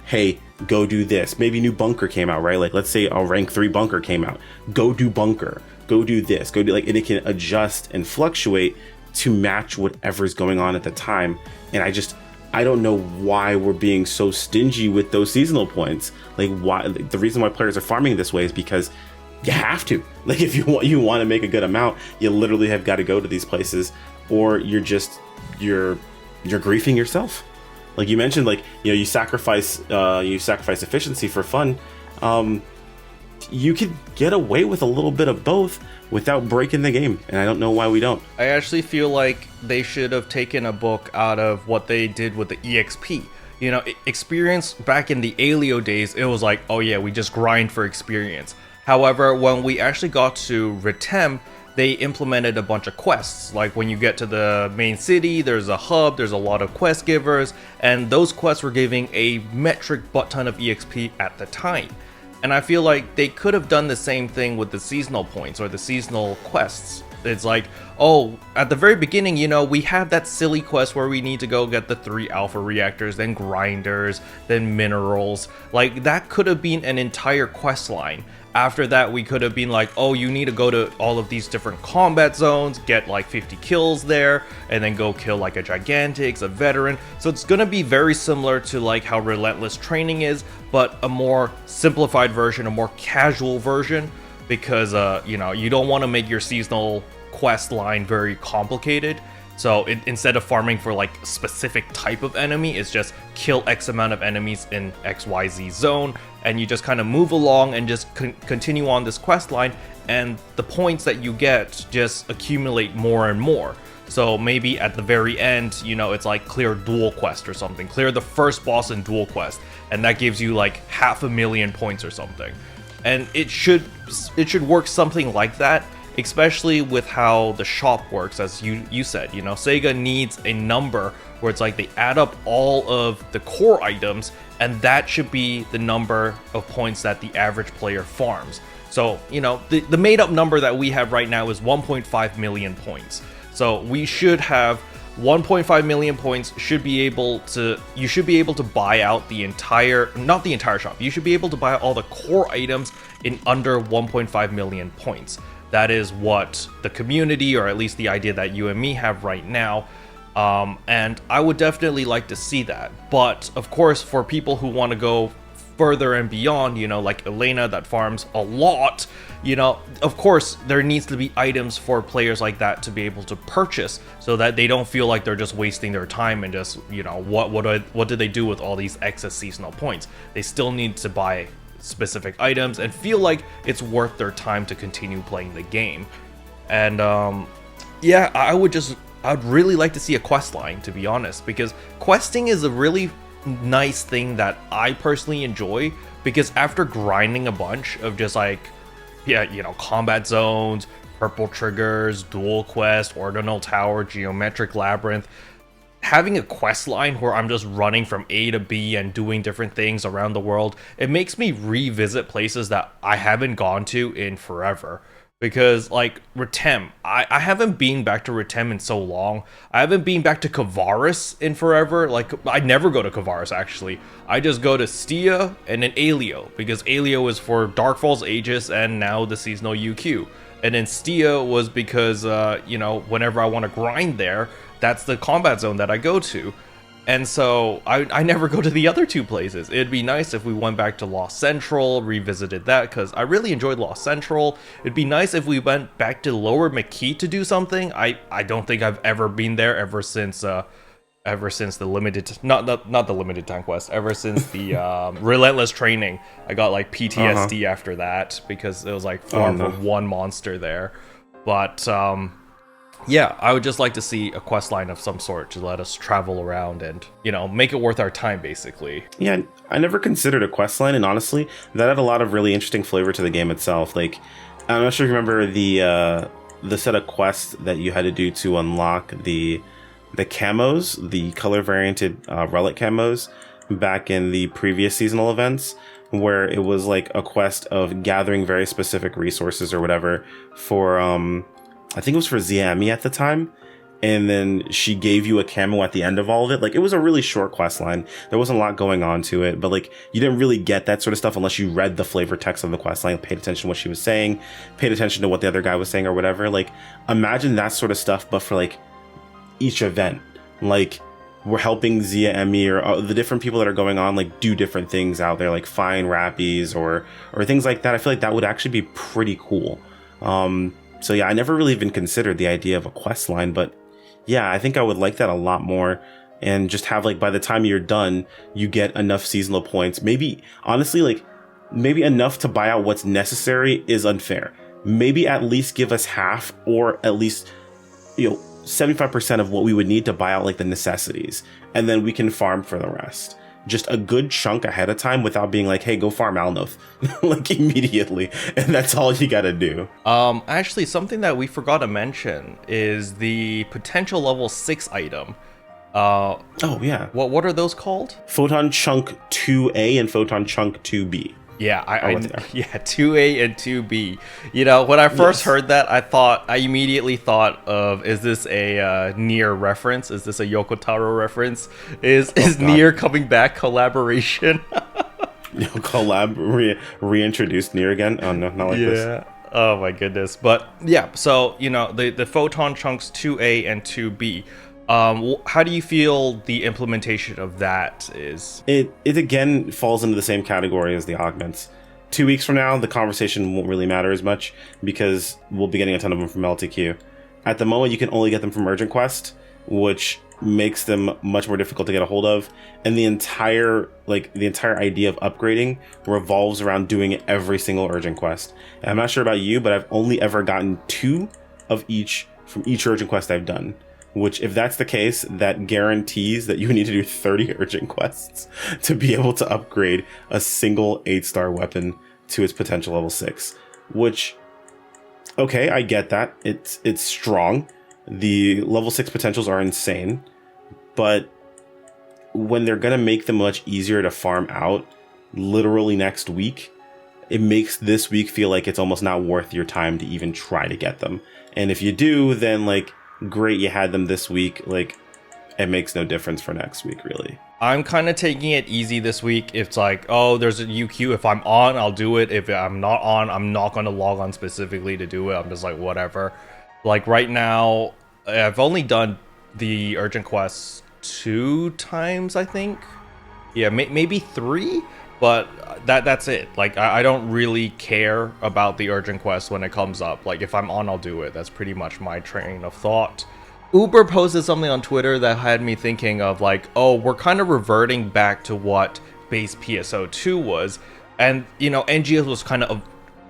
hey, go do this. Maybe new bunker came out, right? Like let's say a rank 3 bunker came out. Go do bunker. Go do this. Go do, like, and it can adjust and fluctuate to match whatever's going on at the time. And I don't know why we're being so stingy with those seasonal points. Like, why? The reason why players are farming this way is because you have to. Like, if you want to make a good amount, you literally have got to go to these places, or you're griefing yourself. Like you mentioned, like, you know, you sacrifice efficiency for fun. You could get away with a little bit of both without breaking the game, and I don't know why we don't. I actually feel like they should have taken a book out of what they did with the EXP. You know, experience back in the Alio days, it was like, oh yeah, we just grind for experience. However, when we actually got to Retem, they implemented a bunch of quests. Like when you get to the main city, there's a hub, there's a lot of quest givers, and those quests were giving a metric butt ton of EXP at the time. And I feel like they could have done the same thing with the seasonal points or the seasonal quests. It's like, oh, at the very beginning, you know, we have that silly quest where we need to go get the 3 alpha reactors, then grinders, then minerals. Like, that could have been an entire quest line. After that, we could have been like, oh, you need to go to all of these different combat zones, get like 50 kills there, and then go kill like a Gigantix, a veteran. So it's gonna be very similar to like how Relentless Training is, but a more simplified version, a more casual version, because you know, you don't want to make your seasonal quest line very complicated. So instead of farming for like a specific type of enemy, it's just kill X amount of enemies in XYZ zone, and you just kind of move along and just continue on this quest line, and the points that you get just accumulate more and more. So maybe at the very end, you know, it's like clear Duel quest or something, clear the first boss in Duel quest, and that gives you like 500,000 points or something. And it should work something like that, especially with how the shop works. As you said, you know, Sega needs a number where it's like they add up all of the core items, and that should be the number of points that the average player farms. So, you know, the made up number that we have right now is 1.5 million points. So we should have 1.5 million points. You should be able to buy out the entire, not the entire shop, you should be able to buy all the core items in under 1.5 million points. That is what the community, or at least the idea that you and me have right now. And I would definitely like to see that. But of course, for people who want to go further and beyond, you know, like Elena that farms a lot, you know, of course there needs to be items for players like that to be able to purchase, so that they don't feel like they're just wasting their time and just, you know, what do they do with all these excess seasonal points? They still need to buy specific items and feel like it's worth their time to continue playing the game. And yeah, I'd really like to see a quest line, to be honest, because questing is a really nice thing that I personally enjoy, because after grinding a bunch of just like, yeah, you know, combat zones, purple triggers, dual quest, ordinal tower, geometric labyrinth, having a quest line where I'm just running from A to B and doing different things around the world, it makes me revisit places that I haven't gone to in forever. Because, like, Retem, I haven't been back to Retem in so long. I haven't been back to Kavaris in forever. Like, I never go to Kavaris, actually. I just go to Stia and then Alio, because Alio is for Darkfall's Aegis and now the seasonal UQ. And then Stia was because, you know, whenever I want to grind there, that's the combat zone that I go to. And so I never go to the other two places. It'd be nice if we went back to Lost Central, revisited that, because I really enjoyed Lost Central. It'd be nice if we went back to Lower McKee to do something. I don't think I've ever been there ever since the limited, not the limited time quest, ever since the relentless training. I got like PTSD after that, because it was like farm for one monster there. But yeah, I would just like to see a quest line of some sort to let us travel around and, you know, make it worth our time, basically. Yeah, I never considered a quest line, and honestly, that had a lot of really interesting flavor to the game itself. Like, I'm not sure if you remember the set of quests that you had to do to unlock the camos, the color varianted relic camos back in the previous seasonal events, where it was like a quest of gathering very specific resources or whatever for I think it was for Ziami at the time, and then she gave you a camo at the end of all of it. Like, it was a really short quest line. There wasn't a lot going on to it, but like, you didn't really get that sort of stuff unless you read the flavor text of the quest line, paid attention to what she was saying, paid attention to what the other guy was saying or whatever. Like, imagine that sort of stuff, but for like each event. Like, we're helping Zia Emi or the different people that are going on, like, do different things out there, like find Rappies or things like that. I feel like that would actually be pretty cool. So yeah, I never really even considered the idea of a quest line, but yeah, I think I would like that a lot more, and just have, like, by the time you're done, you get enough seasonal points. Maybe, honestly, like, maybe enough to buy out what's necessary is unfair. Maybe at least give us half, or at least, you know, 75% of what we would need to buy out, like, the necessities, and then we can farm for the rest. Just a good chunk ahead of time without being like, hey, go farm Alnoth, like, immediately. And that's all you gotta do. Actually, something that we forgot to mention is the potential level 6 item. Oh, yeah. What are those called? Photon Chunk 2A and Photon Chunk 2B. Yeah, yeah, 2A and 2B. You know, when I first heard that, I immediately thought of, is this a Nier reference? Is this a Yoko Taro reference? Is Nier coming back collaboration? Reintroduced Nier again? Oh no, not like this. Yeah. Oh my goodness. But yeah, so, you know, the Photon Chunks 2A and 2B. How do you feel the implementation of that is? It again falls into the same category as the augments. 2 weeks from now, the conversation won't really matter as much, because we'll be getting a ton of them from LTQ. At the moment, you can only get them from Urgent Quest, which makes them much more difficult to get a hold of. And the entire idea of upgrading revolves around doing every single Urgent Quest. And I'm not sure about you, but I've only ever gotten 2 of each from each Urgent Quest I've done. Which, if that's the case, that guarantees that you need to do 30 urgent quests to be able to upgrade a single 8-star weapon to its potential level 6. Which, okay, I get that. It's strong. The level 6 potentials are insane. But when they're going to make them much easier to farm out, literally next week, it makes this week feel like it's almost not worth your time to even try to get them. And if you do, then, like, great, you had them this week. Like, it makes no difference for next week, really. I'm kind of taking it easy this week. It's like, oh, there's a UQ. If I'm on, I'll do it. If I'm not on, I'm not going to log on specifically to do it. I'm just like, whatever. Like, right now, I've only done the urgent quests 2 times, I think. Yeah, maybe 3, but that's it. Like, I don't really care about the urgent quest when it comes up. Like, if I'm on, I'll do it. That's pretty much my train of thought. Uber posted something on Twitter that had me thinking of, like, oh, we're kind of reverting back to what base PSO2 was. And, you know, NGS was kind of...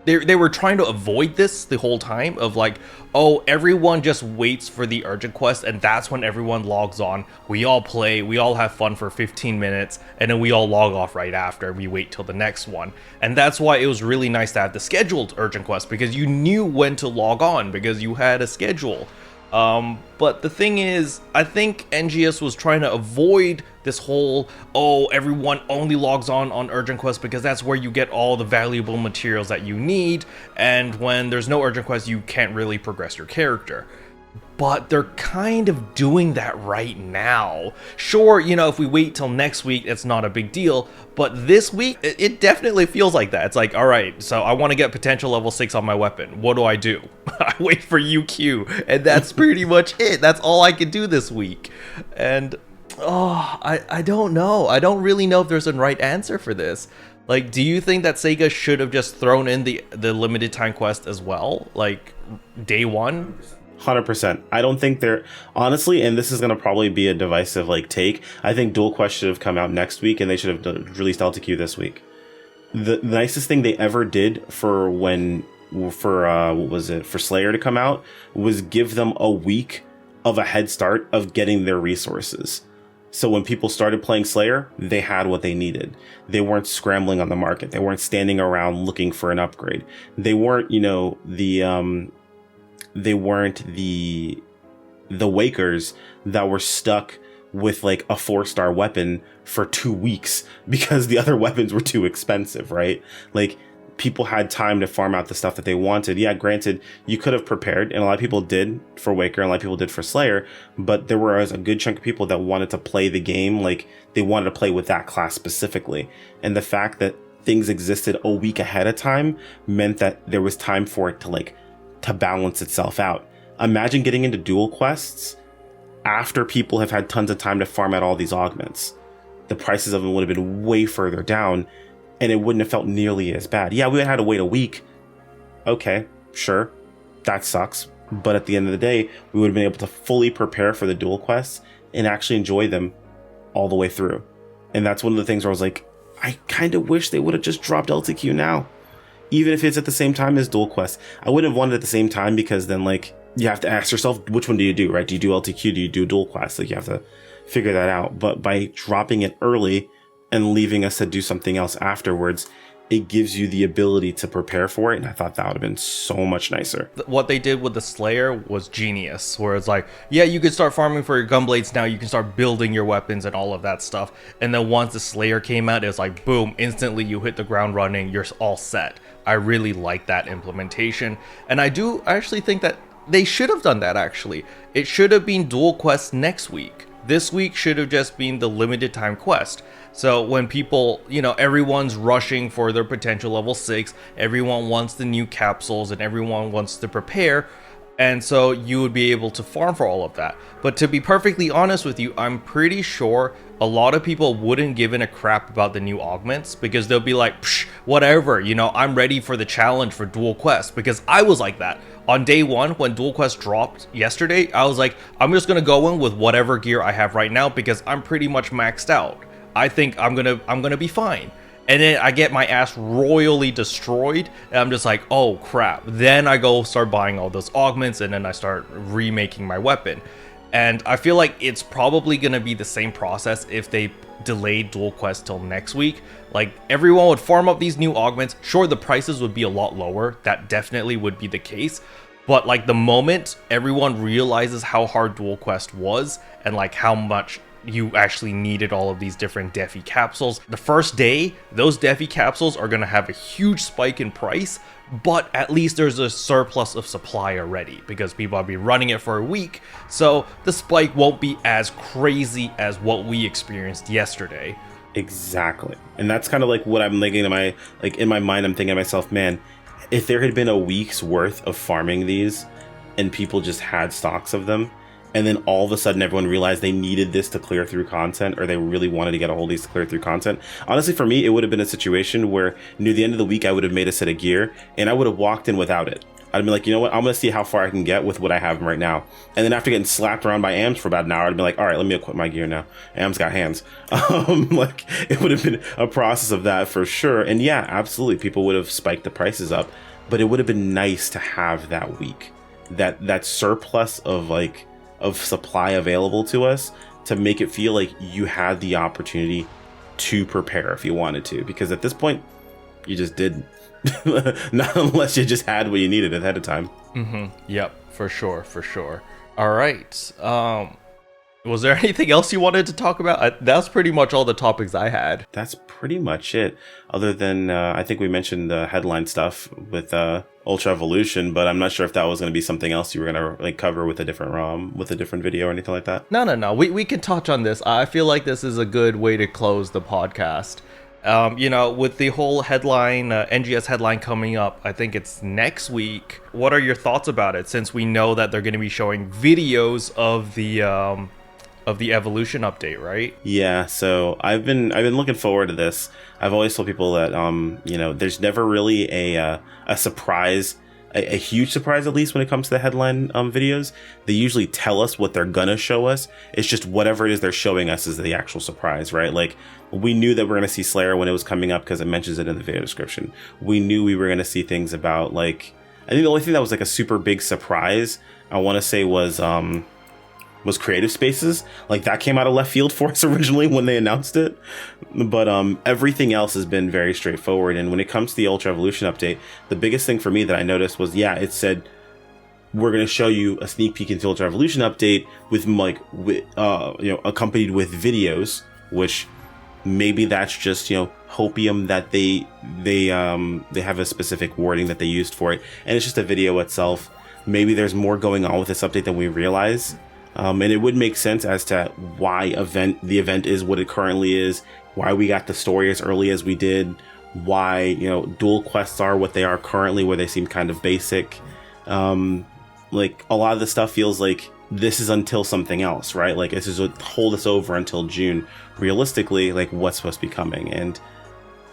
They were trying to avoid this the whole time of, like, oh, everyone just waits for the urgent quest, and that's when everyone logs on. We all play, we all have fun for 15 minutes, and then we all log off right after. We wait till the next one. And that's why it was really nice to have the scheduled urgent quest, because you knew when to log on, because you had a schedule. But the thing is, I think NGS was trying to avoid this whole, oh, everyone only logs on Urgent Quest because that's where you get all the valuable materials that you need, and when there's no Urgent Quest, you can't really progress your character. But they're kind of doing that right now. Sure, if we wait till next week, it's not a big deal. But this week, it definitely feels like that. It's like, all right, so I want to get potential level 6 on my weapon. What do? I wait for UQ, and that's pretty much it. That's all I can do this week. And, I don't know. I don't really know if there's a right answer for this. Like, do you think that Sega should have just thrown in the limited time quest as well? Like, day one? 100%. I don't think they're honestly, and this is going to probably be a divisive take. I think Duel Quest should have come out next week, and they should have released LTQ this week. The nicest thing they ever did for Slayer to come out was give them a week of a head start of getting their resources. So when people started playing Slayer, they had what they needed. They weren't scrambling on the market. They weren't standing around looking for an upgrade. They weren't, they weren't the Wakers that were stuck with a 4-star weapon for 2 weeks because the other weapons were too expensive, right? People had time to farm out the stuff that they wanted. Yeah, granted, you could have prepared, and a lot of people did for Waker, and a lot of people did for Slayer, but there was a good chunk of people that wanted to play the game, they wanted to play with that class specifically. And the fact that things existed a week ahead of time meant that there was time for it to balance itself out. Imagine getting into dual quests after people have had tons of time to farm out all these augments. The prices of them would have been way further down, and it wouldn't have felt nearly as bad. Yeah, we would have had to wait a week. Okay, sure, that sucks. But at the end of the day, we would have been able to fully prepare for the dual quests and actually enjoy them all the way through. And that's one of the things where I was like, I kind of wish they would have just dropped LTQ now. Even if it's at the same time as Duel Quest. I wouldn't have wanted it at the same time because then you have to ask yourself, which one do you do, right? Do you do LTQ? Do you do Duel Quest? You have to figure that out. But by dropping it early and leaving us to do something else afterwards, it gives you the ability to prepare for it. And I thought that would have been so much nicer. What they did with the Slayer was genius, where it's like, yeah, you can start farming for your gunblades now, you can start building your weapons and all of that stuff. And then once the Slayer came out, it was like, boom, instantly you hit the ground running, you're all set. I really like that implementation. And I actually think that they should have done that, actually. It should have been Duel Quest next week. This week should have just been the limited time quest. So when people, everyone's rushing for their potential level 6, everyone wants the new capsules and everyone wants to prepare. And so you would be able to farm for all of that. But to be perfectly honest with you, I'm pretty sure a lot of people wouldn't give in a crap about the new augments because they'll be like, psh, whatever, I'm ready for the challenge for Duel Quest. Because I was like that. On day one, when Duel Quest dropped yesterday, I was like, I'm just going to go in with whatever gear I have right now because I'm pretty much maxed out. I think I'm gonna be fine. And then I get my ass royally destroyed, and I'm just like, oh crap. Then I go start buying all those augments, and then I start remaking my weapon. And I feel like it's probably gonna be the same process if they delayed Duel Quest till next week. Everyone would farm up these new augments. Sure, the prices would be a lot lower. That definitely would be the case. But the moment everyone realizes how hard Duel Quest was, and how much you actually needed all of these different Defi Capsules. The first day, those Defi Capsules are going to have a huge spike in price, but at least there's a surplus of supply already because people have been running it for a week, so the spike won't be as crazy as what we experienced yesterday. Exactly. And that's kind of what I'm thinking in my mind, I'm thinking to myself, man, if there had been a week's worth of farming these and people just had stocks of them, and then all of a sudden everyone realized they needed this to clear through content, or they really wanted to get a hold of these to clear through content. Honestly, for me, it would have been a situation where near the end of the week, I would have made a set of gear and I would have walked in without it. I'd be like, you know what? I'm going to see how far I can get with what I have right now. And then after getting slapped around by AMs for about an hour, I'd be like, all right, let me equip my gear now. AMs got hands. It would have been a process of that for sure. And yeah, absolutely. People would have spiked the prices up, but it would have been nice to have that week, that surplus of supply available to us to make it feel like you had the opportunity to prepare if you wanted to, because at this point you just didn't. Not unless you just had what you needed ahead of time. Yep, for sure. All right. Was there anything else you wanted to talk about? That's pretty much all the topics I had. That's pretty much it. Other than I think we mentioned the headline stuff with Ultra Evolution, but I'm not sure if that was going to be something else you were going to like cover with a different ROM, with a different video or anything like that. No. We can touch on this. I feel like this is a good way to close the podcast. With the whole headline, NGS headline coming up, I think it's next week. What are your thoughts about it? Since we know that they're going to be showing videos of the evolution update, right? Yeah, so I've been looking forward to this. I've always told people that there's never really a surprise, a huge surprise, at least when it comes to the headline videos. They usually tell us what they're gonna show us. It's just whatever it is they're showing us is the actual surprise, right? Like, we knew that we're gonna see Slayer when it was coming up because it mentions it in the video description. We knew we were gonna see things about, like, I think the only thing that was like a super big surprise, I want to say, was creative spaces. Like, that came out of left field for us originally when they announced it, but everything else has been very straightforward. And when it comes to the Ultra Evolution update, the biggest thing for me that I noticed was, it said we're going to show you a sneak peek into Ultra Evolution update with accompanied with videos, which maybe that's just hopium that they have a specific wording that they used for it, and it's just a video itself. Maybe there's more going on with this update than we realize. And it would make sense as to why the event is what it currently is, why we got the story as early as we did, why dual quests are what they are currently, where they seem kind of basic. Like, a lot of the stuff feels like this is until something else, right? Like, this is what hold us over until June. Realistically, like, what's supposed to be coming? And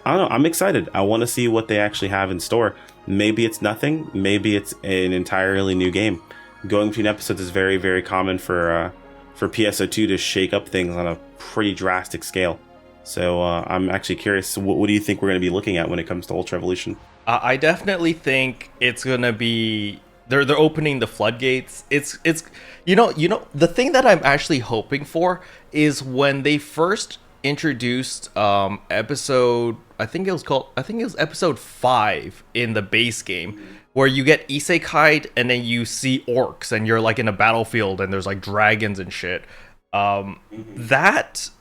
I don't know, I'm excited. I want to see what they actually have in store. Maybe it's nothing. Maybe it's an entirely new game. Going between episodes is very, very common for PSO2 to shake up things on a pretty drastic scale. So I'm actually curious, what do you think we're going to be looking at when it comes to Ultra Evolution? I definitely think it's going to be... They're opening the floodgates. It's the thing that I'm actually hoping for is when they first introduced episode... I think it was episode 5 in the base game, where you get isekai'd and then you see orcs and you're like in a battlefield and there's like dragons and shit. That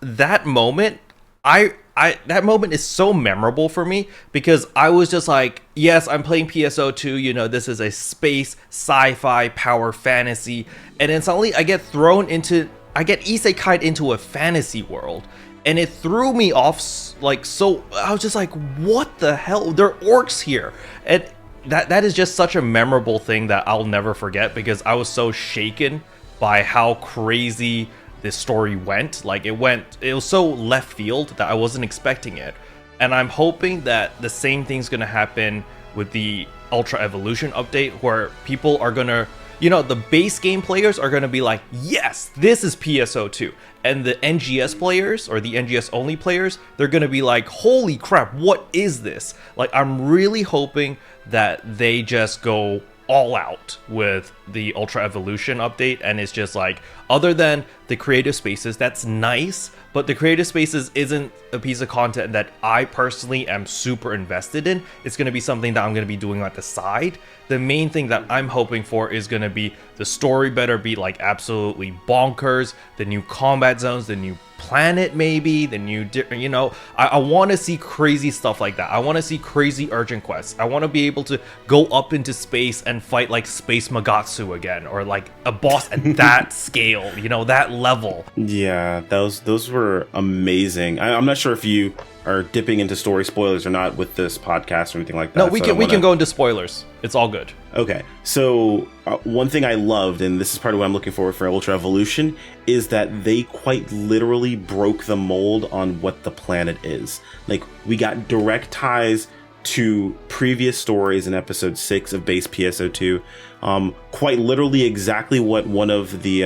moment, that moment is so memorable for me because I was just like, yes, I'm playing PSO2, this is a space sci-fi power fantasy, and then suddenly I get isekai'd into a fantasy world. And it threw me off, like, so I was just like, what the hell? There are orcs here. And that is just such a memorable thing that I'll never forget because I was so shaken by how crazy this story went. Like, it was so left field that I wasn't expecting it. And I'm hoping that the same thing's going to happen with the Ultra Evolution update, where people are going to, the base game players are going to be like, yes, this is PSO2. And the NGS players, or the NGS only players, they're going to be like, holy crap, what is this? Like, I'm really hoping that they just go all out with the Ultra Evolution update, and it's just like, other than the creative spaces, that's nice, but the creative spaces isn't a piece of content that I personally am super invested in. It's going to be something that I'm going to be doing at the side. The main thing that I'm hoping for is going to be the story better be like absolutely bonkers, the new combat zones, the new planet, maybe the new I want to see crazy stuff like that. I want to see crazy urgent quests. I want to be able to go up into space and fight like Space Magatsu again, or like a boss at that scale, that level. Yeah, those were amazing. I'm not sure if you are dipping into story spoilers or not with this podcast or anything like that. No, we can go into spoilers. It's all good. Okay, so one thing I loved, and this is part of what I'm looking forward for Ultra Evolution, is that they quite literally broke the mold on what the planet is. Like, we got direct ties to previous stories in episode 6 of base PSO2. Quite literally exactly what one of the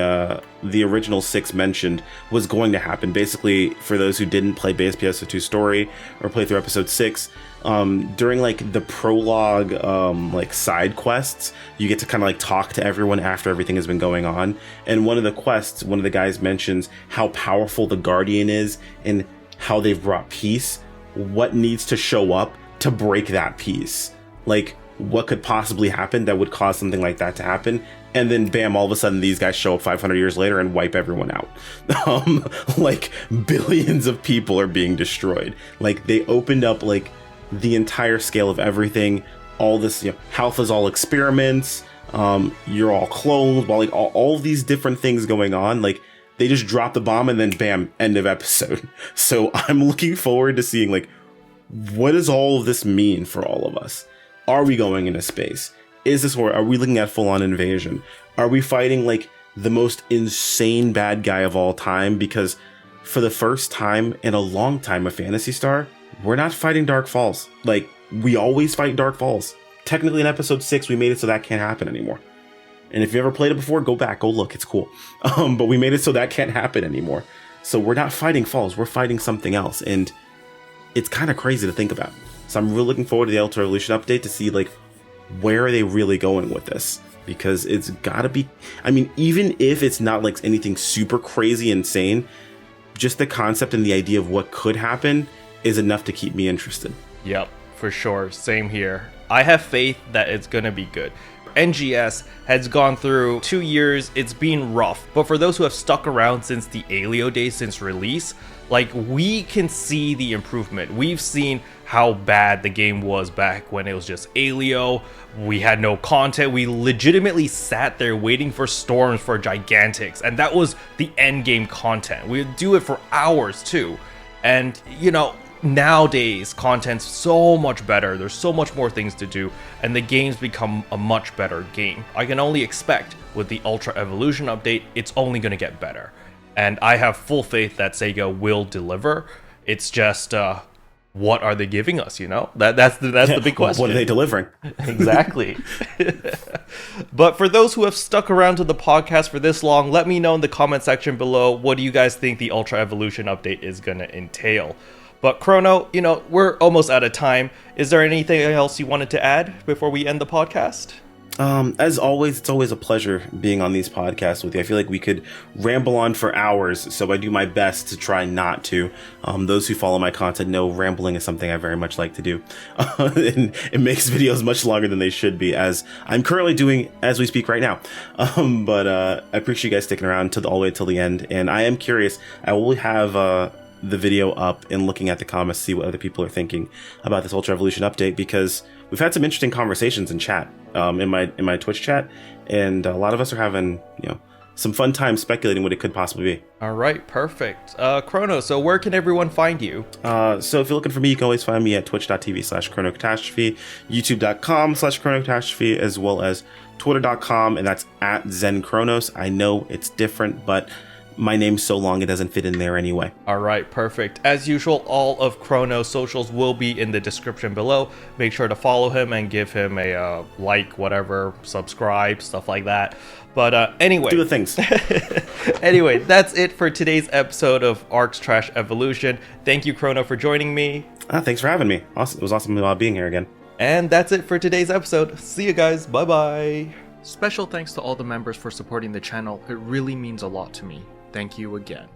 original 6 mentioned was going to happen. Basically, for those who didn't play base PSO2 story or play through episode 6, during like the prologue like side quests, you get to kind of like talk to everyone after everything has been going on. And one of the quests, one of the guys mentions how powerful the Guardian is and how they've brought peace. What needs to show up to break that peace? Like, what could possibly happen that would cause something like that to happen. And then bam, all of a sudden these guys show up 500 years later and wipe everyone out. Like billions of people are being destroyed. Like they opened up like the entire scale of everything. All this, health is all experiments. You're all cloned, while like all these different things going on. Like they just drop the bomb and then bam, end of episode. So I'm looking forward to seeing like, what does all of this mean for all of us? Are we going into space? Is this war? Are we looking at full-on invasion? Are we fighting like the most insane bad guy of all time? Because for the first time in a long time of Phantasy Star, we're not fighting Dark Falls. Like we always fight Dark Falls. Technically in episode 6, we made it so that can't happen anymore. And if you ever played it before, go back, go look, it's cool. But we made it so that can't happen anymore. So we're not fighting Falls, we're fighting something else. And it's kind of crazy to think about. So I'm really looking forward to the Ultra Evolution update to see like, where are they really going with this? Because it's gotta be, I mean, even if it's not like anything super crazy insane, just the concept and the idea of what could happen is enough to keep me interested. Yep, for sure. Same here. I have faith that it's gonna be good. NGS has gone through 2 years. It's been rough, but for those who have stuck around since the Alio days, since release, like we can see the improvement. We've seen how bad the game was back when it was just Alio. We had no content. We legitimately sat there waiting for storms for Gigantics, and that was the end game content. We would do it for hours too. And nowadays content's so much better. There's so much more things to do, and the game's become a much better game. I can only expect with the Ultra Evolution update, it's only going to get better. And I have full faith that Sega will deliver. It's just, what are they giving us, That's the big question. What are they delivering? Exactly. But for those who have stuck around to the podcast for this long, let me know in the comment section below, what do you guys think the Ultra Evolution update is going to entail? But Krono, we're almost out of time. Is there anything else you wanted to add before we end the podcast? As always, it's always a pleasure being on these podcasts with you. I feel like we could ramble on for hours, so I do my best to try not to. Those who follow my content know rambling is something I very much like to do. And it makes videos much longer than they should be, as I'm currently doing as we speak right now. But I appreciate you guys sticking around all the way till the end, and I am curious. I will have the video up and looking at the comments, see what other people are thinking about this Ultra Evolution update, because we've had some interesting conversations in chat, in my Twitch chat, and a lot of us are having, some fun time speculating what it could possibly be. All right, perfect. Krono, so where can everyone find you? So if you're looking for me, you can always find me at twitch.tv/chronocatastrophe, youtube.com/chronocatastrophe, as well as twitter.com, and that's at ZenChronos. I know it's different, but my name's so long it doesn't fit in there anyway. All right, perfect. As usual, all of Krono's socials will be in the description below. Make sure to follow him and give him a like, whatever, subscribe, stuff like that. But anyway, do the things. Anyway, that's it for today's episode of Arks Trash Evolution. Thank you, Krono, for joining me. Thanks for having me. Awesome. It was awesome being here again. And that's it for today's episode. See you guys. Bye-bye. Special thanks to all the members for supporting the channel. It really means a lot to me. Thank you again.